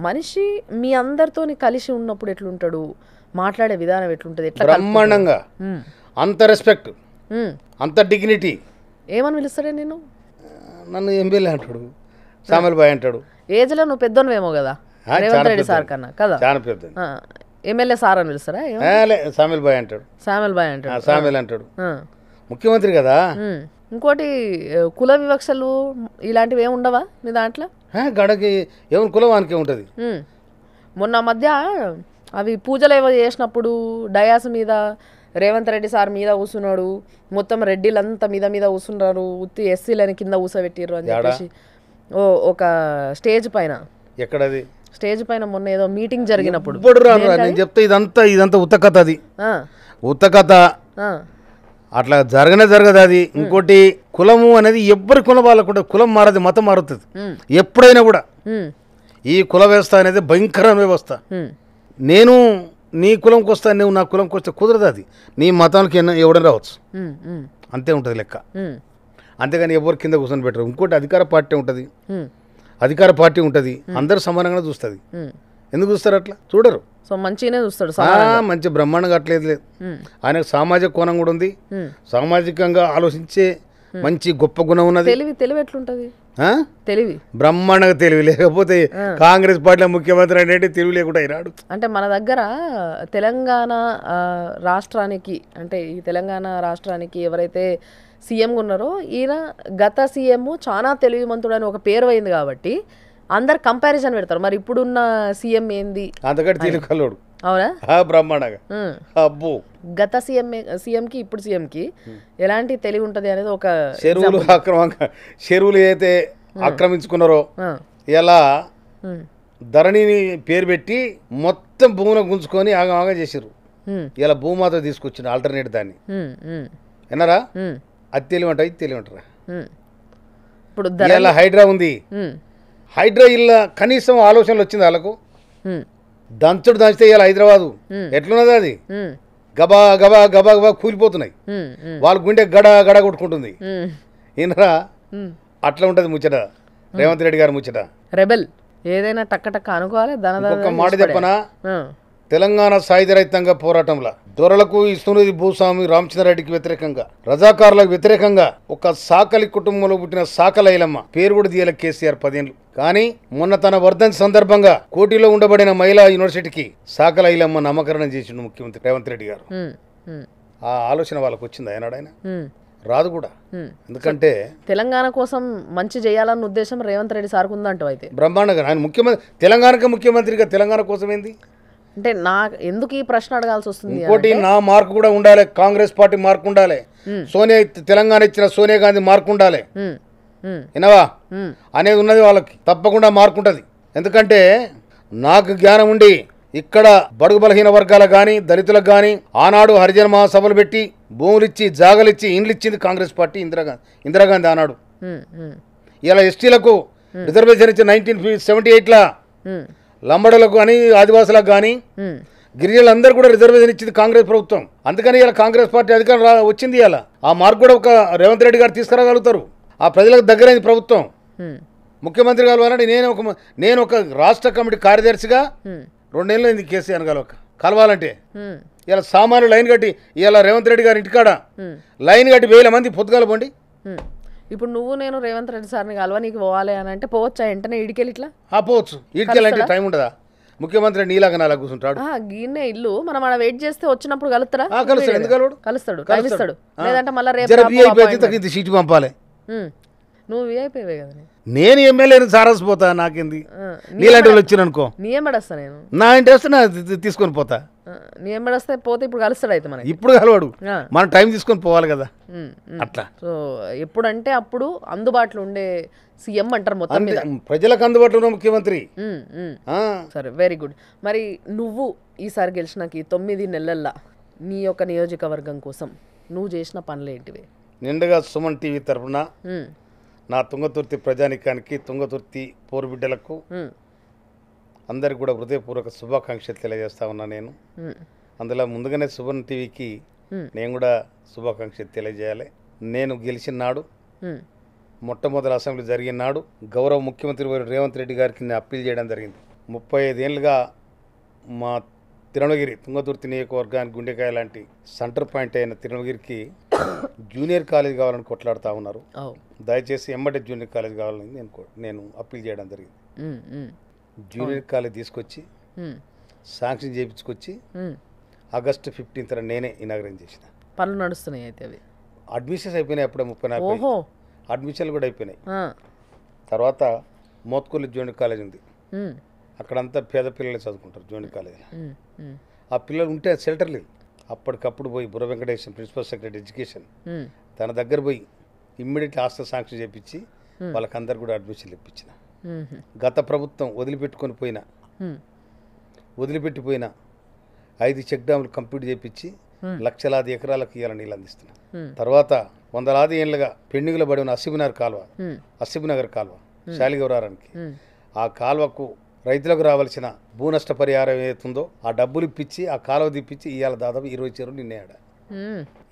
మనిషి మీ అందరితో కలిసి ఉన్నప్పుడు ఎట్లుంటాడు, మాట్లాడే విధానం ఎట్లుంటుంది, ఎట్లా బ్రహ్మాండంగా, అంత రెస్పెక్ట్, అంత డిగ్నిటీ. ఏమని పిలుస్తాడే నేను? నన్ను ఎంబీలే అంటాడు, సామెల్ బాయ్ అంటాడు. ఏజ్లో నువ్వు పెద్దోనివేమో కదా రేవంత్ రెడ్డి సార్ కన్నా కదా? చాలా పెద్ద. ఎమ్మెల్యే సార్ అని పిలుస్తారా? సామెల్ బాయ్ అంటాడు. సామెల్ బాయ్ అంటాడు. సామెల్ అంటాడు. ముఖ్యమంత్రి కదా, ఇంకోటి కుల వివక్షలు ఇలాంటివి ఏమి ఉండవా మీ దాంట్లో? గడకి ఎవరి కులవానికి ఉంటుంది. మొన్న మధ్య అవి పూజలు ఏవో చేసినప్పుడు డయాస్ మీద రేవంత్ రెడ్డి సార్ మీద కూర్చున్నాడు, మొత్తం రెడ్డిలంతా మీద మీద కూర్చున్నారు, ఉత్తి ఎస్సీలని కింద కూసబెట్టిర్రు అని చెప్పేసి ఒక స్టేజ్ పైన. ఎక్కడది? స్టేజ్ పైన మొన్న ఏదో మీటింగ్ జరిగినప్పుడు. నేను చెప్తే ఇదంతా ఉత్తకథ. అది ఉత్తకథ, అట్లా జరగదు అది. ఇంకోటి కులము అనేది ఎవ్వరి కులం వాళ్ళకు కూడా కులం మారది, మతం మారుతుంది ఎప్పుడైనా కూడా. ఈ కుల వ్యవస్థ అనేది భయంకరమైన వ్యవస్థ. నేను నీ కులంకి వస్తా, నువ్వు నా కులంకి వస్తే కుదరదు. అది నీ మతానికి ఎవడని రావచ్చు, అంతే ఉంటుంది లెక్క. అంతేగాని ఎవరు కింద కూర్చొని పెట్టరు. ఇంకోటి అధికార పార్టీ ఉంటుంది, అందరు సమానంగా చూస్తుంది. ఎందుకు చూస్తారు అట్లా? చూడరు. సో మంచిగానే చూస్తాడు, మంచి బ్రహ్మాండంగా అట్లేదు లేదు. ఆయనకు సామాజిక కోణం కూడా ఉంది, సామాజికంగా ఆలోచించే మంచి గొప్ప గుణం ఉన్నది. తెలివి ఎట్లుంటది? తెలివి బ్రహ్మాండంగా తెలివి. లేకపోతే కాంగ్రెస్ పార్టీలో ముఖ్యమంత్రి అనేది తెలివి లేకుండా అయినాడు. అంటే మన దగ్గర తెలంగాణ రాష్ట్రానికి, అంటే ఈ తెలంగాణ రాష్ట్రానికి ఎవరైతే సీఎంగా ఉన్నారో ఈయన గత సీఎం చాలా తెలివిమంతుడు అని ఒక పేరు అయింది కాబట్టి అందరు కంపారిజన్ పెడతారు. మరి ఇప్పుడున్న సీఎం ఏంది అంతకంటే తెలివి కల్లోడు. అవునా? బ్రహ్మాండంగా. అబ్బో, గత సీఎంకి ఇప్పుడు సీఎంకి ఎలాంటి తెలివి ఉంటది అనేది ఒక చెరువులు అయితే ఆక్రమించుకున్నారో ఇలా ధరణిని పేరు పెట్టి మొత్తం భూమిలో గుంజుకొని ఆగా చేసారు. ఇలా భూమాత తీసుకొచ్చిన ఆల్టర్నేట్ దాన్ని విన్నారా? అది తెలివంట, ఇది తెలివంటారా? ఇప్పుడు ఇలా హైడ్రా ఉంది, హైడ్రా ఇల్లా కనీసం ఆలోచనలు వచ్చింది వాళ్ళకు. దంచుడు దంచితే ఇలా హైదరాబాదు ఎట్లున్నది? అది గబా గబా గబా గబా కూలిపోతున్నాయి, వాళ్ళ గుండె గడ గడ కొట్టుకుంటుంది. ఈయనరా అట్లా ఉంటది ముచ్చట, రేవంత్ రెడ్డి గారు ముచ్చట. రెబెల్ ఏదైనా టక్క టక్క అనుకోవాలి. ఒక మాట చెప్పనా, తెలంగాణ సాయుధ రైతాంగ పోరాటంలో దొరలకు ఇస్తున్నది భూస్వామి రామచంద్రారెడ్డికి వ్యతిరేకంగా, రజాకారులకు వ్యతిరేకంగా ఒక సాకలి కుటుంబంలో పుట్టిన సాకల ఐలమ్మ పేరు కూడా తీయాల కేసీఆర్ 10 ఏళ్ళు. కానీ మొన్న తన వర్ధంతి సందర్భంగా కోటిలో ఉండబడిన మహిళా యూనివర్సిటీకి సాకల ఐలమ్మ నామకరణం చేసిండు ముఖ్యమంత్రి రేవంత్ రెడ్డి గారు. ఆ ఆలోచన వాళ్ళకు వచ్చింది ఆయనాడైనా రాదు కూడా. ఎందుకంటే తెలంగాణ కోసం మంచి చేయాలన్న ఉద్దేశం రేవంత్ రెడ్డి సార్కు ఉందంటూ. అయితే బ్రహ్మాండంగా ఆయన ముఖ్యమంత్రి, తెలంగాణకి ముఖ్యమంత్రిగా తెలంగాణ కోసం ఏంది అంటే నా ఎందుకు ఈ ప్రశ్న అడగాల్సి వస్తుంది? ఇంకోటి నా మార్కు కూడా ఉండాలి, కాంగ్రెస్ పార్టీ మార్కు ఉండాలి, సోనియా తెలంగాణ ఇచ్చిన సోనియా గాంధీ మార్కు ఉండాలి, వినవా అనేది ఉన్నది వాళ్ళకి. తప్పకుండా మార్కు ఉంటుంది. ఎందుకంటే నాకు జ్ఞానం ఉండి ఇక్కడ బడుగు బలహీన వర్గాలకు కానీ దళితులకు కానీ ఆనాడు హరిజన మహాసభలు పెట్టి భూములిచ్చి జాగలిచ్చి ఇండ్లు ఇచ్చింది కాంగ్రెస్ పార్టీ, ఇందిరాగాంధీ ఆనాడు. ఇలా ఎస్టీలకు రిజర్వేషన్ ఇచ్చి 1978లా లంబడులకు కానీ ఆదివాసులకు కానీ గిరిజనులందరూ కూడా రిజర్వేషన్ ఇచ్చింది కాంగ్రెస్ ప్రభుత్వం. అందుకని ఇలా కాంగ్రెస్ పార్టీ అధికారం వచ్చింది. ఇలా ఆ మార్కు కూడా ఒక రేవంత్ రెడ్డి గారు తీసుకురాగలుగుతారు. ఆ ప్రజలకు దగ్గరైంది ప్రభుత్వం. ముఖ్యమంత్రి కావాలంటే నేను ఒక రాష్ట్ర కమిటీ కార్యదర్శిగా 2 నెలలు అయింది కేసీఆర్ కలవాలంటే. ఇలా సామాన్లు లైన్ కట్టి ఇలా రేవంత్ రెడ్డి గారి ఇంటికాడ లైన్ కట్టి 1000 మంది పొద్దుగాల పోండి. ఇప్పుడు నువ్వు నేను రేవంత్ రెడ్డి సార్ని కలవా నీకు పోవాలి అని అంటే పోవచ్చా? వెంటనే ఇడికెళ్ళి ఇట్లా పోవచ్చు. ఇడికెళ్ళంటే టైం ఉండదా? ముఖ్యమంత్రి నీలాగా నాలా కూర్చుంటాడు. గీనే ఇల్లు మనం అక్కడ వెయిట్ చేస్తే వచ్చినప్పుడు కలుస్తారా? కలుస్తాడు. ఎందుకు కలుస్తాడు, టైం ఇస్తాడు. లేదంటే మళ్ళీ రేపు సీటు పంపాలి. నువ్వు విఐపీ కదా, నేను ఎమ్మెల్యేని సారసిపోతా. నాకేంది? నీలాంటి వాళ్ళు వచ్చిన అనుకో, నీ ఎంబడొస్తా, నేను నా ఇంటి వస్తే తీసుకొని పోతా. నీ ఎంబడొస్తే పోతే ఇప్పుడు కలుస్తాడు. అయితే మనకి ఇప్పుడు కలవాడు, మనం టైం తీసుకొని పోవాలి కదా. అట్లా సో ఎప్పుడంటే అప్పుడు అందుబాటులో ఉండే సీఎం అంటారు మొత్తం మీద, ప్రజలకు అందుబాటులో ఉన్న ముఖ్యమంత్రి. సరే, వెరీ గుడ్. మరి నువ్వు ఈసారి గెలిచినాకి 9 నెలల్లో నీ యొక్క నియోజకవర్గం కోసం నువ్వు చేసిన పనులు ఏంటివి? నిండుగా సుమన్ టీవీ తరఫున నా తుంగతుర్తి ప్రజానికానికి, తుంగతుర్తి పోరుబిడ్డలకు అందరికి కూడా హృదయపూర్వక శుభాకాంక్షలు తెలియజేస్తా ఉన్నా. నేను అందులో ముందుగానే సుమన్ టీవీకి నేను కూడా శుభాకాంక్షలు తెలియజేయాలి. నేను గెలిచిన నాడు, మొట్టమొదటి అసెంబ్లీ జరిగిన నాడు గౌరవ ముఖ్యమంత్రి రేవంత్ రెడ్డి గారికి నేను అప్పీల్ చేయడం జరిగింది. 35 ఏళ్ళుగా మా తిరుమలగిరి తుంగతుర్తి నియోజకవర్గానికి గుండెకాయ లాంటి సెంటర్ పాయింట్ అయిన తిరుమలగిరికి జూనియర్ కాలేజ్ కావాలని కొట్లాడుతూ ఉన్నారు. దయచేసి ఎమ్మటే జూనియర్ కాలేజ్ కావాలని నేను అప్పీల్ చేయడం జరిగింది. జూనియర్ కాలేజ్ తీసుకొచ్చి శాంక్షన్ చేయించుకొచ్చి ఆగస్టు 15న నేనే ఇనాగ్రేట్ చేసిన. పనులు నడుస్తున్నాయి. అయితే అవి అడ్మిషన్స్ అయిపోయినాయి అప్పుడే 30-40 ఓహో అడ్మిషన్లు కూడా అయిపోయినాయి. ఆ. తర్వాత మోత్కూరు జూనియర్ కాలేజ్ ఉంది, ఉమ్, అక్కడంతా పేద పిల్లలు చదువుకుంటారు జూనియర్ కాలేజ్. ఉమ్, ఉమ్, ఆ పిల్లలు ఉంటే షెల్టర్ లేదు. అప్పటికప్పుడు పోయి బుర్ర వెంకటేశ్వర ప్రిన్సిపల్ సెక్రటరీ ఎడ్యుకేషన్ ఉమ్, తన దగ్గర పోయి ఇమ్మీడియట్లీ హాస్టల్ శాంక్షన్ చేయించి వాళ్ళకందరు కూడా అడ్మిషన్లు ఇప్పించిన. ఉమ్, గత ప్రభుత్వం వదిలిపెట్టిపోయిన 5 చెక్ డ్యాములు కంప్లీట్ చేయించి లక్షలాది ఎకరాలకు ఇవాళ నీళ్ళు అందిస్తున్నా. తర్వాత వందలాది ఏళ్ళుగా పెండింగ్లో పడి ఉన్న అసిబినగర్ కాలువ శాలిగౌరారానికి, ఆ కాలువకు రైతులకు రావాల్సిన భూ నష్ట పరిహారం ఏతుందో ఆ డబ్బులు ఇప్పించి ఆ కాలువ తిప్పించి ఇవాళ దాదాపు 20 చెరువులు నిన్నాయి.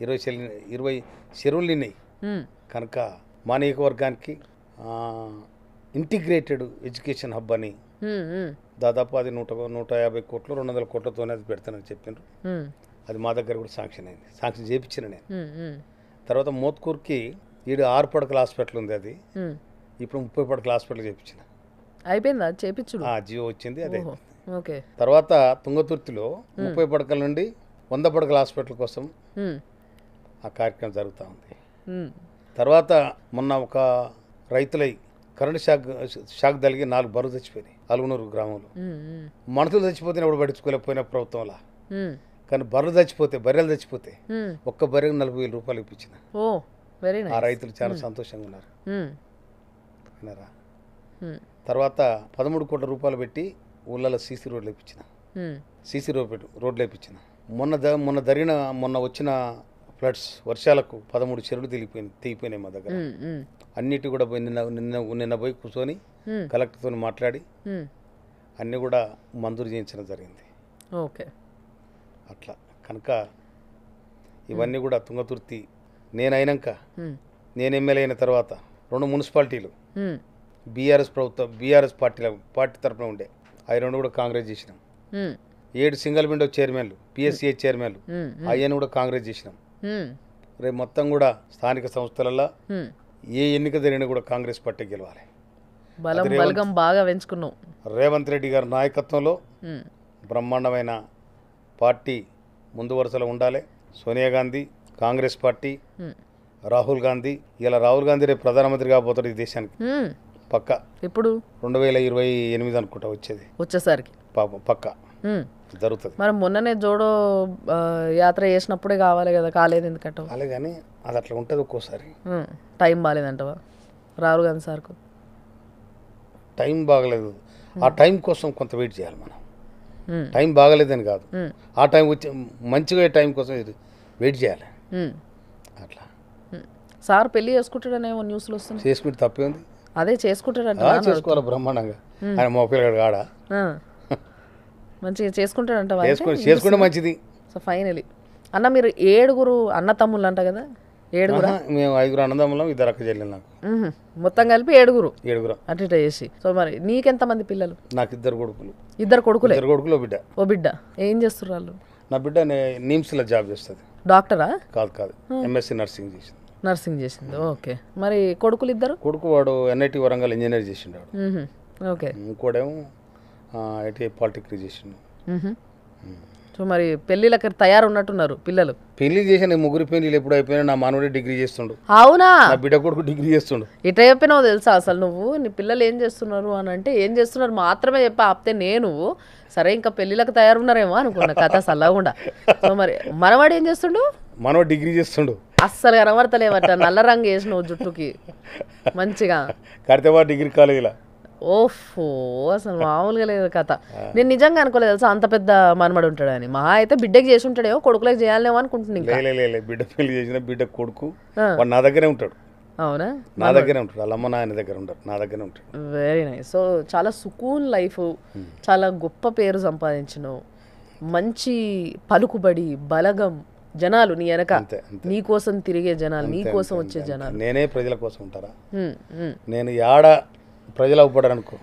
20 చెరువులు నిన్నాయి. కనుక మా నియోజకవర్గానికి ఇంటిగ్రేటెడ్ ఎడ్యుకేషన్ హబ్ అని దాదాపు అది 150 కోట్లు 200 కోట్లతోనే అది పెడతానని చెప్పిండ్రు. అది మా దగ్గర కూడా శాంక్షన్ అయింది, శాంక్షన్ చేయించిన నేను. తర్వాత మోత్కూర్కి 6 పడకల హాస్పిటల్ ఉంది, అది ఇప్పుడు 30 పడకల హాస్పిటల్ చేయించిన. అయిపోయిందా చేపించు? జియో వచ్చింది అదే. ఓకే. తర్వాత తుంగతుర్తిలో 30 పడకల నుండి 100 పడకల హాస్పిటల్ కోసం ఆ కార్యక్రమం జరుగుతూ ఉంది. తర్వాత మొన్న ఒక రైతులై కరెంట్ షాక్ తగిలి 4 బరువు చచ్చిపోయినాయి అలుగునూరు గ్రామంలో. మనుషులు చచ్చిపోతే ఎవడు పట్టించుకోలేకపోయినా ప్రభుత్వంలా, కానీ బర్రెలు చచ్చిపోతే ఒక్క బర్రెకు 40,000 రూపాయలు ఇప్పించిన. ఆ రైతులు చాలా సంతోషంగా ఉన్నారు. విన్నారా? తర్వాత 13 కోట్ల రూపాయలు పెట్టి ఊళ్ళలో సీసీ రోడ్లు వేయించిన. మొన్న వచ్చిన ఫ్లడ్స్ వర్షాలకు 13 చెరువులు తెగిపోయినాయి మా దగ్గర. అన్నిటి కూడా పోయి నిన్న పోయి కూర్చొని కలెక్టర్తో మాట్లాడి అన్నీ కూడా మంజూరు చేయించడం జరిగింది. ఓకే. అట్లా కనుక ఇవన్నీ కూడా తుంగతుర్తి నేను ఎమ్మెల్యే అయిన తర్వాత 2 మున్సిపాలిటీలు బీఆర్ఎస్ పార్టీ తరఫున ఉండే, అవి 2 కూడా కాంగ్రెస్ చేసినాం. 7 సింగిల్ విండో చైర్మన్లు, పిఎస్సిఐ చైర్మన్లు, అవన్నీ కూడా కాంగ్రెస్ చేసినాం. రేపు మొత్తం కూడా స్థానిక సంస్థలలో ఏ ఎన్నిక జరిగినా కూడా కాంగ్రెస్ పార్టీ గెలవాలి. బాగా పెంచుకున్నాం. రేవంత్ రెడ్డి గారి నాయకత్వంలో బ్రహ్మాండమైన పార్టీ ముందు వరుసలో ఉండాలి. సోనియా గాంధీ, కాంగ్రెస్ పార్టీ, రాహుల్ గాంధీ. ఇలా రాహుల్ గాంధీ రేపు ప్రధానమంత్రి కాబోతాడు ఈ దేశానికి పక్క. ఇప్పుడు 2028 అనుకుంటా వచ్చేసరికి పక్క జరుగుతుంది. మరి మొన్ననే జోడో యాత్ర చేసినప్పుడే కావాలి కదా, కాలేదు ఎందుకంటే? కాలే కానీ అది అట్లా ఉంటుంది ఒక్కోసారి. టైం బాగాలేదంటవా రాహుల్ గాంధీ సార్కు? టైం బాగలేదు, ఆ టైం కోసం కొంత వెయిట్ చేయాలి మనం. టైం బాగలేదని కాదు, ఆ టైం వచ్చి మంచిగా టైం కోసం వెయిట్ చేయాలి. అట్లా సార్ పెళ్లి చేసుకుంటాడనేమో న్యూస్లో వస్తుంది. చేసుకుంటే తప్పే ఉంది. అదే చేసుకుంటాడంట. చేసుకోవాలి బ్రహ్మాండంగా. ఆయన మా పిల్లగాడు కాడా మంచిగా చేసుకుంటాడంట. చేసుకుంటే మంచిది. సో ఫైనలీ అన్న మీరు 7 అన్న తమ్ముళ్ళు అంట కదా? 7 మేము 5 అన్నదమ్ములం, 2 అక్క చెల్లెలు. నాకు మొత్తం కలిపి 7 అటు ఇట చేసి. సో మరి నీకెంతమంది పిల్లలు? నాకు 2 కొడుకులు. 2 కొడుకులే? 2 కొడుకులు, ఓ బిడ్డ. ఏం చేస్తున్నారు వాళ్ళు? నా బిడ్డ నిమ్స్లో జాబ్ చేస్తుంది. డాక్టరా? కాదు, ఎంఎస్సీ నర్సింగ్ చేసింది. ఓకే. మరి కొడుకులు 2? కొడుకు వాడు ఎన్ఐటి వరంగల్ ఇంజనీర్ చేసిండు. ఓకే. ఇంకోడేమో ఐటీఐ పాలిటెక్నిక్ చేసిండు. సో మరి పెళ్లిళ్ళకి తయారు ఉన్నట్టున్నారు పిల్లలు? పెళ్లి చేసిన 3 పెళ్లిళ్ళు ఎప్పుడు అయిపోయినా నా మనవడే డిగ్రీ చేస్తుండు. అవునా? నా బిడ్డ కొడుకు డిగ్రీ చేస్తుండు. ఇట్లా చెప్పినావు తెలుసా? అసలు నువ్వు నీ పిల్లలు ఏం చేస్తున్నారు అని అంటే ఏం చేస్తున్నారు మాత్రమే చెప్పి ఆపితే నేను సరే ఇంకా పెళ్లిళ్ళకి తయారున్నారేమో అనుకున్నా. కథ సల్లగుండా. సో మరి మనవాడు ఏం చేస్తుండు? మనవాడు డిగ్రీ చేస్తుండు. అస్సలు కనబడతలేవట, నల్ల రంగు వేసినావు జుట్టుకి మంచిగా. కడితే డిగ్రీ కాలేజీలా. ఓఫో, అసలు మామూలుగా లేదు కథ. నేను నిజంగా అనుకోలేదు తెలుసా అంత పెద్ద మనమడు ఉంటాడని. మా అయితే బిడ్డకి చేసి ఉంటాడేమో, కొడుకులకు చేయాలేమో అనుకుంటున్నాను. బిడ్డ పెళ్లి చేసిన బిడ్డ కొడుకు నా దగ్గరే ఉంటాడు. అవునా? నా దగ్గరే ఉంటాడు. వాళ్ళ అమ్మ నాయన దగ్గర ఉంటాడు, నా దగ్గరే ఉంటాడు. Very nice. సో చాలా సుకూన్ లైఫ్, చాలా గొప్ప పేరు సంపాదించినావు, మంచి పలుకుబడి, బలగం, జనాలు నీ వెనక, నీ కోసం తిరిగే జనాలు, నీ కోసం వచ్చే జనాలు. నేనే ప్రజల కోసం ఉంటారా? నేను యాడ ప్రజలు అవ్వబడారు అనుకో,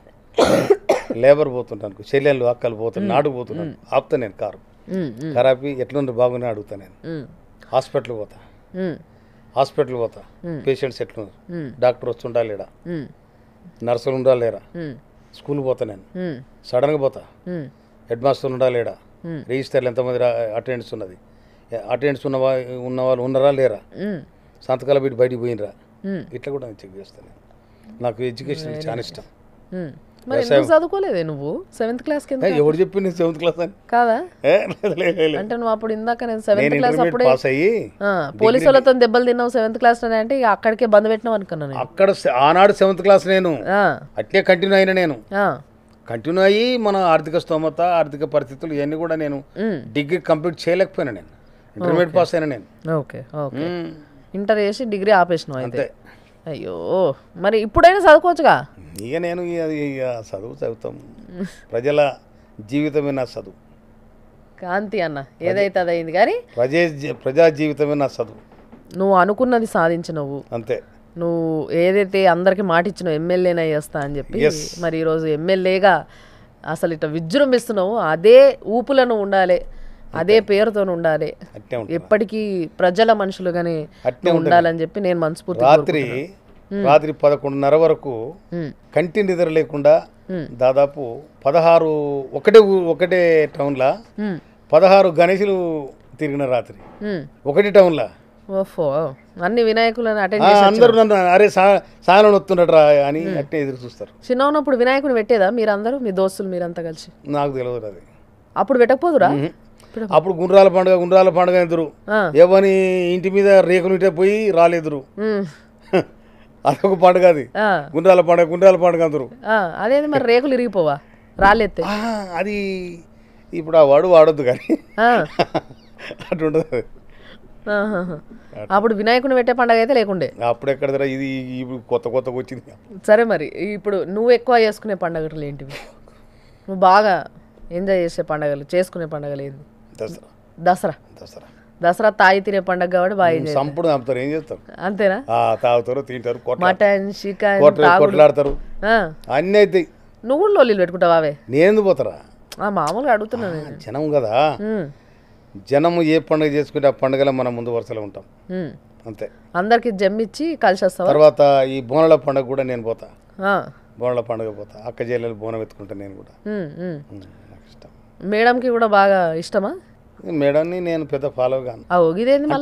లేబర్ పోతుంటాను, చెల్లెళ్ళు అక్కలు పోతుంటాను, నాటుకు పోతున్నాను, ఆపుతా నేను కారు ఖరాబీ ఎట్లుంది బాగున్నా అడుగుతా. నేను హాస్పిటల్ పోతా, పేషెంట్స్ ఎట్లున్నారు, డాక్టర్ వస్తుండా లేడా, నర్సులు ఉండా లేరా, స్కూల్ పోతా, నేను సడన్గా పోతా, హెడ్ మాస్టర్ ఉండా లేడా, రిజిస్టర్లు ఎంతమంది అటెండెన్స్ ఉన్నది, అటెండెన్స్ ఉన్న వాళ్ళు ఉన్నారా లేరా, సంతకాల పెట్టి బయటికి పోయినరా ఇట్లా కూడా నేను చెక్ చేస్తాను. నాకు ఎడ్యుకేషన్ చాలా ఇష్టం. మరి ఎందుకు చదువుకోలేదే నువ్వు 7th క్లాస్ కింద? ఎవరు చెప్పింది 7th క్లాస్ అని? కాదా ఏ, అంటే నువ్వు అప్పుడు ఇందాక నేను 7th క్లాస్ అప్పుడే పాస్ అయ్యి పోలీసు వాళ్ళతో దెబ్బలు తిన్నావు 7th క్లాస్ అంటే ఇక అక్కడికే బంద్ పెట్టినావు అనుకున్నాను నేను. అక్కడ ఆనాడు 7th క్లాస్ నేను అట్లే కంటిన్యూ అయినా. నేను కంటిన్యూ అయ్యి మన ఆర్థిక స్తోమత ఆర్థిక పరిస్థితులు ఇవన్నీ కూడా నేను డిగ్రీ కంప్లీట్ చేయలేకపోయినా. నేను ఇంటర్మీడియట్ పాస్ అయినా నేను. ఓకే ఓకే ఇంటర్ చేసి డిగ్రీ ఆపేసినావు అయితే. అయ్యో మరి ఇప్పుడైనా చదువుకోవచ్చుగా. ఇక నేను ఇక చదువుతాం. ప్రజల జీవితమే నా చదువు. కాంతి అన్న ఏదైతే అది అయింది కానీ ప్రజా జీవితమే నా చదువు. నువ్వు అనుకున్నది సాధించినవు అంతే. నువ్వు ఏదైతే అందరికి మాట ఇచ్చినావు ఎమ్మెల్యేనే చేస్తా అని చెప్పి, మరి ఈరోజు ఎమ్మెల్యేగా అసలు ఇట్లా విజృంభిస్తున్నావు. అదే ఊపులను ఉండాలి, అదే పేరుతో ఉండాలి, ఎప్పటికీ ప్రజల మనుషులుగానే ఉండాలని చెప్పి నేను మనస్ఫూర్తి. రాత్రి 11:30 వరకు కంటి నిద్ర లేకుండా దాదాపు 16 ఒకటే టౌన్లా 16 గణేశులు తిరిగిన రాత్రి ఒకటి టౌన్లా. ఓఫో అన్ని వినాయకులను అటెండ్ అందరూ నన్ను అరే సాయం వస్తుండట్రా అని అట్టే ఎదురు చూస్తారు. చిన్న ఉన్నప్పుడు వినాయకుడు పెట్టేదా మీరందరూ, మీ దోస్తులు మీరంతా కలిసి? నాకు తెలియదు అది. అప్పుడు పెట్టకపోదురా? అప్పుడు గుండ్రాల పండుగ ఎదురు ఎవని ఇంటి మీద రేకులు ఇటే పోయి రాలేదురు. అదొక పండుగ. అది గుండ్రాల పండుగ అందరు. అదేంది మరి రేకులు ఇరిగిపోవా రాలేతే? అది ఇప్పుడు ఆ వాడొద్దు కానీ అటుండదు. అప్పుడు వినాయకుడిని పెట్టే పండుగ అయితే లేకుండే. అప్పుడు ఎక్కడ ఇది కొత్తగా వచ్చింది. సరే మరి ఇప్పుడు నువ్వు ఎక్కువ చేసుకునే పండుగలు ఏంటివి? నువ్వు బాగా ఎంజాయ్ చేసే పండుగలు చేసుకునే పండుగలు ఏంటి? దసరా తాగి తినే పండుగ కాబట్టి బాగా ఎంజాయ్. సంపుడు చంపుతారు, ఏం చేస్తారు? అంతేనా? తాగుతారు, తింటారు, మటన్ చికెన్ కొట్లాడతారు, అన్ని అయితే. నువ్వు కూడా లోలీలు పెట్టుకుంటావా? అవే నేను పోతారా? మామూలుగా అడుగుతున్నాను. జనం కదా, జనము ఏ పండుగ చేసుకుంటే ఆ పండుగలో మనం ముందు వరుసలో ఉంటాం అంతే. అందరికి జమ్మిచ్చి కలిసి వస్తావా? తర్వాత ఈ బోనాల పండుగ కూడా నేను పోతా. బోనాల పండుగ పోతా, అక్క చెల్లెలు బోనం ఎత్తుకుంటా నేను కూడా. నాకు ఇష్టం. మేడంకి కూడా బాగా ఇష్టమా? మేడంని నేను పెద్ద ఫాలో కాను.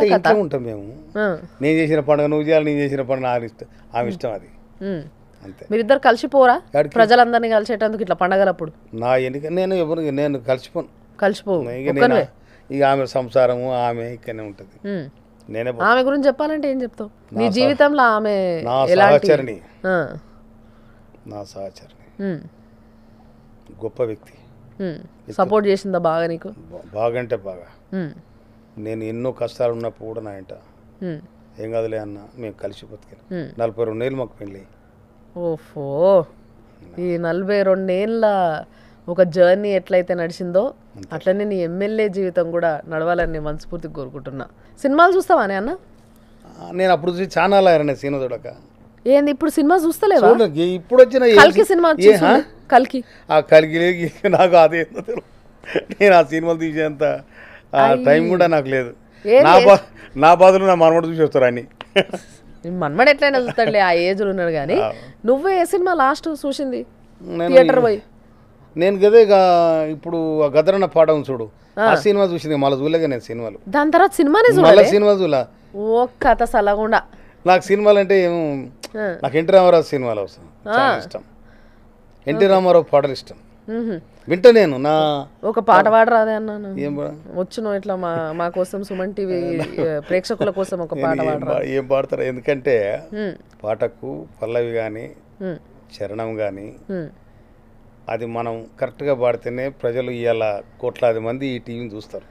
ఇంట్లో ఉంటాం మేము. నేను చేసిన పండుగ నువ్వు చేయాలి, నేను చేసిన పండుగ నాకు ఇష్టం, ఆమె ఇష్టం. అది అంతే. మీరిద్దరు కలిసిపోరా ప్రజలందరినీ కలిసేటందుకు ఇట్లా పండగలప్పుడు? నా ఎన్నిక నేను కలిసిపోవు. ఇక ఆమె సంసారము ఆమె ఇక్కడనే ఉంటుంది. నేనే ఆమె గురించి చెప్పాలంటే ఏం చెప్తావు? నీ జీవితంలో ఆమె నా సహచరిణి, గొప్ప వ్యక్తి. సపోర్ట్ చేసిందా బాగా నీకు? బాగంటే బాగా. నేను ఎన్నో కష్టాలు ఉన్నప్పుడు కూడా నా ఇంట ఏం కాదులే అన్న, మేము కలిసి బతికాను. 42 ఏళ్ళు మాకు పెళ్ళి. ఓఫో, ఈ 42 ఏళ్ళ ఒక జర్నీ ఎట్లయితే నడిచిందో అట్లనే నీ ఎమ్మెల్యే జీవితం కూడా నడవాలని నేను మనస్ఫూర్తిగా కోరుకుంటున్నా. సినిమాలు చూస్తావా అన్న? నేను అప్పుడు చూసి ఛానల్ ఆయన సినిమా చూడక. ఏంది ఇప్పుడు సినిమా చూస్తలేవా? ఇప్పుడు వచ్చిన కల్కి సినిమా కల్కి నాకు అదే నేను ఆ సినిమాలు తీసేంత టైం కూడా నాకు లేదు. నా బాధలు నా మనవడు చూసి వస్తారు అని. మనమడు ఎట్లయినా చూస్తాడులే, ఆ ఏజ్ లో ఉన్నాడు. కానీ నువ్వే ఏ సినిమా లాస్ట్ చూసింది థియేటర్ పోయి? నేను గదే ఇప్పుడు గదరన్న పాఠం చూడు, ఆ సినిమా చూసింది. మళ్ళీ చూడలేక నేను సినిమాలు. దాని తర్వాత సినిమానే సినిమా చూలా. ఓ కథ సలగుండా. నాకు సినిమాలు అంటే ఏమో, నాకు ఎన్టీ రామారావు సినిమాలు ఇష్టం. ఎన్టీ రామారావు పాటలు ఇష్టం, వింటా నేను. నా ఒక పాట పాడరాదే అన్న? వచ్చును ఇట్లా మా కోసం సుమన్ టీవీ ప్రేక్షకుల కోసం ఒక పాట పాడరా? ఏం పాడతారా? ఎందుకంటే పాటకు పల్లవి కానీ చరణం కానీ అది మనం కరెక్ట్గా పాడితేనే ప్రజలు ఇవాళ కోట్లాది మంది ఈ టీవీని చూస్తారు,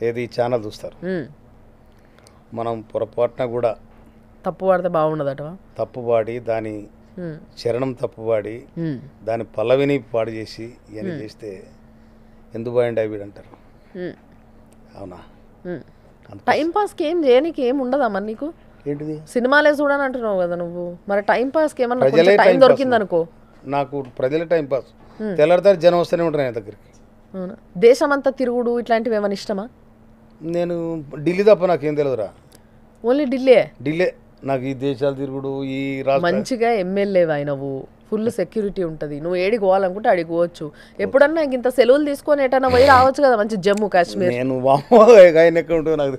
ఏది ఛానల్ చూస్తారు. మనం పొరపాటున కూడా తప్పు పాడితే బాగుండదట. తప్పు పాడి దాని చరణం తప్పు పాడి దాని పల్లవిని పాడు చేసి ఇవన్నీ చేస్తే ఎందుకు బాయండి అవి అంటారు. అవునా? టైం పాస్కి ఏం చేయడానికి ఏం ఉండదా మరి నీకు? ఏంటిది? సినిమాలే చూడని అంటున్నావు కదా నువ్వు. మరి టైం పాస్కి ఏమన్నా టైం దొరికింది అనుకో. నాకు ప్రజలే టైం పాస్. తెల్లారితారు జనం వస్తూనే ఉంటారు నా దగ్గరికి. దేశం అంతా తిరుగుడు ఇట్లాంటివి ఏమైనా ఇష్టమా? నేను ఢిల్లీ తప్ప నాకేం తెలియదురా. ఓన్లీ ఢిల్లీ? నాకు ఈ దేశాలు తిరుగుడు, ఈ మంచిగా ఎమ్మెల్యే అయినవు, ఫుల్ సెక్యూరిటీ ఉంటుంది, నువ్వు ఏడికి పోవాలనుకుంటే అడిగి పోవచ్చు. ఎప్పుడన్నా ఇంత సెలవులు తీసుకొని ఎటన్నా పోయి రావచ్చు కదా, మంచి జమ్మూ కాశ్మీర్, నేను నాకు